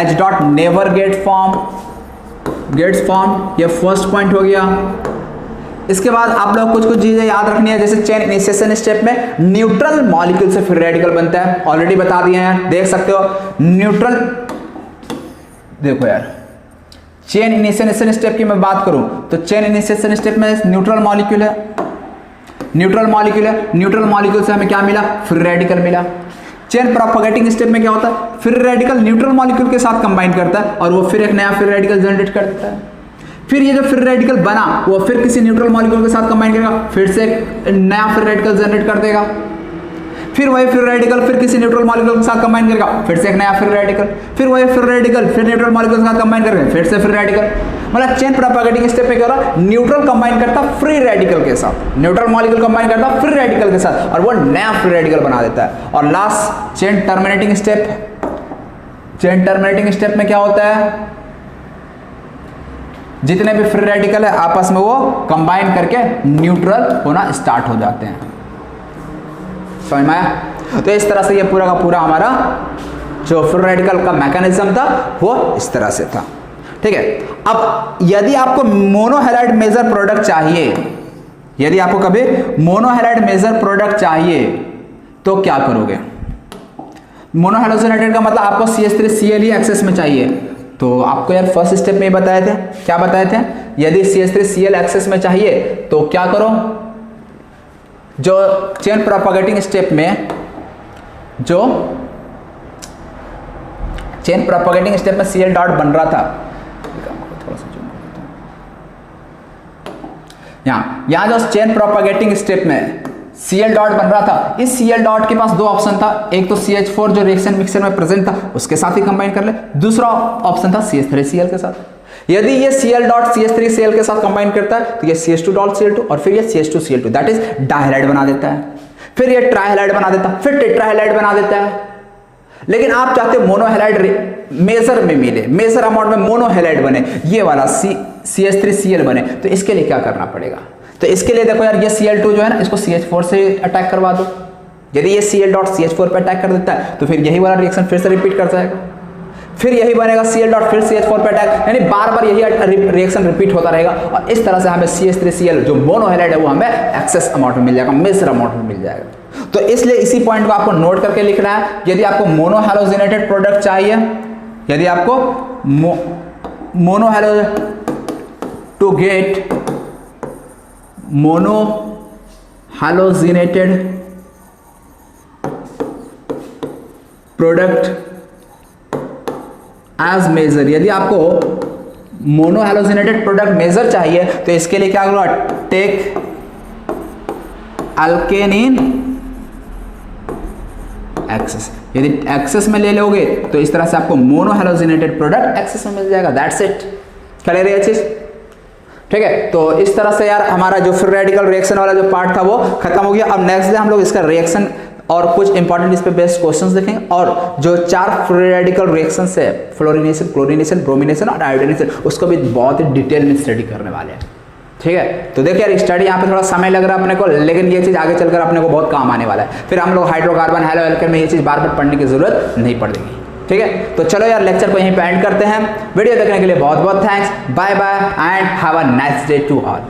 H dot never gets form, ये फर्स्ट पॉइंट हो गया। इसके बाद आप लोग कुछ चीजें याद रखनी है, जैसे चेन इनिशिएशन स्टेप में न्यूट्रल मॉलिक्यूल से फिर रेडिकल बनता है, ऑलरेडी बता दिए हैं, देख सकते हो न्यूट्रल। देखो यार चेन इनिशिएशन स्टेप की मैं बात करूं तो चेन इनिशिएशन स्टेप में न्यूट्रल मॉलिक्यूल है, न्यूट्रल मॉलिक्यूल से हमें क्या मिला, फ्री रेडिकल मिला। चेन प्रोपेगेटिंग स्टेप में क्या होता है, फ्री रेडिकल न्यूट्रल मॉलिक्यूल के साथ कंबाइन करता है और वो फिर एक नया फ्री रेडिकल जनरेट कर देता है। फिर ये जो फ्री रेडिकल बना वो फिर किसी न्यूट्रल मॉलिक्यूल के साथ कंबाइन करेगा, फिर से एक नया फ्री रेडिकल जनरेट कर देगा। फिर वही फ्री रेडिकल फिर किसी न्यूट्रल मॉलिक्यूल के साथ कंबाइन करेगा, फिर से एक नया फ्री रेडिकल, फिर वही फ्री रेडिकल फिर न्यूट्रल मॉलिक्यूल के साथ कंबाइन करेगा, फिर से फ्री रेडिकल। मतलब चेन प्रोपेगेटिंग स्टेप में क्या हो रहा है, न्यूट्रल कंबाइन करता फ्री रेडिकल के साथ, न्यूट्रल मॉलिक्यूल कंबाइन करता फ्री रेडिकल के साथ और वो नया फ्री रेडिकल बना देता है। और last chain terminating step, chain terminating step में क्या होता है, जितने भी फ्री रेडिकल है आपस में वो कंबाइन करके न्यूट्रल होना स्टार्ट हो जाते हैं। समझ में आया? तो इस तरह से ये पूरा का पूरा हमारा जो फ्री रेडिकल का मैकेनिज्म था वो इस तरह से था। ठीक है, अब यदि आपको मोनोहैलाइड मेजर प्रोडक्ट चाहिए, यदि आपको कभी मोनोहैलाइड मेजर प्रोडक्ट चाहिए तो क्या करोगे? मोनोहैलोजेनेटेड का मतलब आपको CH3Cl ही एक्सेस में चाहिए, तो आपको यार फर्स्ट स्टेप में बताए थे, क्या बताए थे, यदि CH3Cl एक्सेस में चाहिए तो क्या करो, जो चेन प्रोपेगेटिंग स्टेप में, जो चेन प्रोपेगेटिंग स्टेप में Cl डॉट बन रहा था, थोड़ा सा यहां जो चेन प्रोपेगेटिंग स्टेप में Cl डॉट बन रहा था, इस Cl डॉट के पास दो ऑप्शन था, एक तो CH4 जो रिएक्शन मिक्सचर में प्रेजेंट था उसके साथ ही कंबाइन कर ले, दूसरा ऑप्शन था CH3Cl के साथ। यदि ये Cl डॉट CH3Cl के साथ कंबाइन करता है तो ये CH2 डॉट Cl2 और फिर ये CH2Cl2 दैट इज डाइहैलाइड बना देता है, फिर ये ट्राइहैलाइड बना देता है, फिर टेट्राहैलाइड बना देता है। लेकिन आप चाहते हो मोनोहैलाइड मेजर में मिले, मेजर अमाउंट में मोनोहैलाइड बने, ये वाला CH3Cl बने, तो इसके लिए क्या करना पड़ेगा? तो इसके लिए देखो यार, ये Cl2 जो है ना इसको CH4 से अटैक करवा दो। यदि ये Cl डॉट CH4 पे अटैक कर देता है तो फिर यही वाला रिएक्शन फिर से रिपीट कर जाएगा, फिर यही बनेगा Cl डॉट फिर CH4 पे अटैक, यानी बार बार यही रिएक्शन रिपीट होता रहेगा और इस तरह से हमें CH3Cl जो मोनोहैलाइड है वो हमें एक्सेस अमाउंट में मिल जाएगा, मेजर अमाउंट में मिल जाएगा। तो इसलिए इसी पॉइंट को आपको नोट करके लिखना है। यदि आपको मोनोहैलोजेनेटेड प्रोडक्ट चाहिए, यदि आपको monohalo to get monohalogenated product as major, यदि आपको मोनोहैलोजेनेटेड प्रोडक्ट मेजर चाहिए तो इसके लिए क्या करो, टेक अल्केनिन एक्सेस। यदि एक्सेस में ले लोगे तो इस तरह से आपको मोनोहैलोजेनेटेड प्रोडक्ट एक्सेस में मिल जाएगा, दैट्स इट। क्लियर है ये चीज? ठीक है, तो इस तरह से यार हमारा जो फ्री रेडिकल रिएक्शन वाला जो पार्ट था वो खत्म हो गया। अब नेक्स्ट डे हम लोग इसका रिएक्शन और कुछ इंपॉर्टेंट इस पे बेस्ड क्वेश्चंस देखेंगे और जो 4 फ्री रेडिकल रिएक्शंस है, फ्लोरीनेशन, क्लोरीनेशन, ब्रोमिनेशन और आयोडीनेशन, उसको भी बहुत ही डिटेल में स्टडी करने वाले हैं। ठीक है, तो देखिए यार स्टडी यहाँ पे थोड़ा समय लग रहा है अपने को, लेकिन ये चीज़ आगे चलकर अपने को बहुत काम आने वाला है। फिर हम लोग हाइड्रोकार्बन, हैलो एल्केन में ये चीज़ बार बार पढ़ने की जरूरत नहीं पड़ेगी। ठीक है, तो चलो यार लेक्चर को यहीं पे एंड करते हैं। वीडियो देखने के लिए बहुत बहुत thanks, bye bye and have a nice day to all.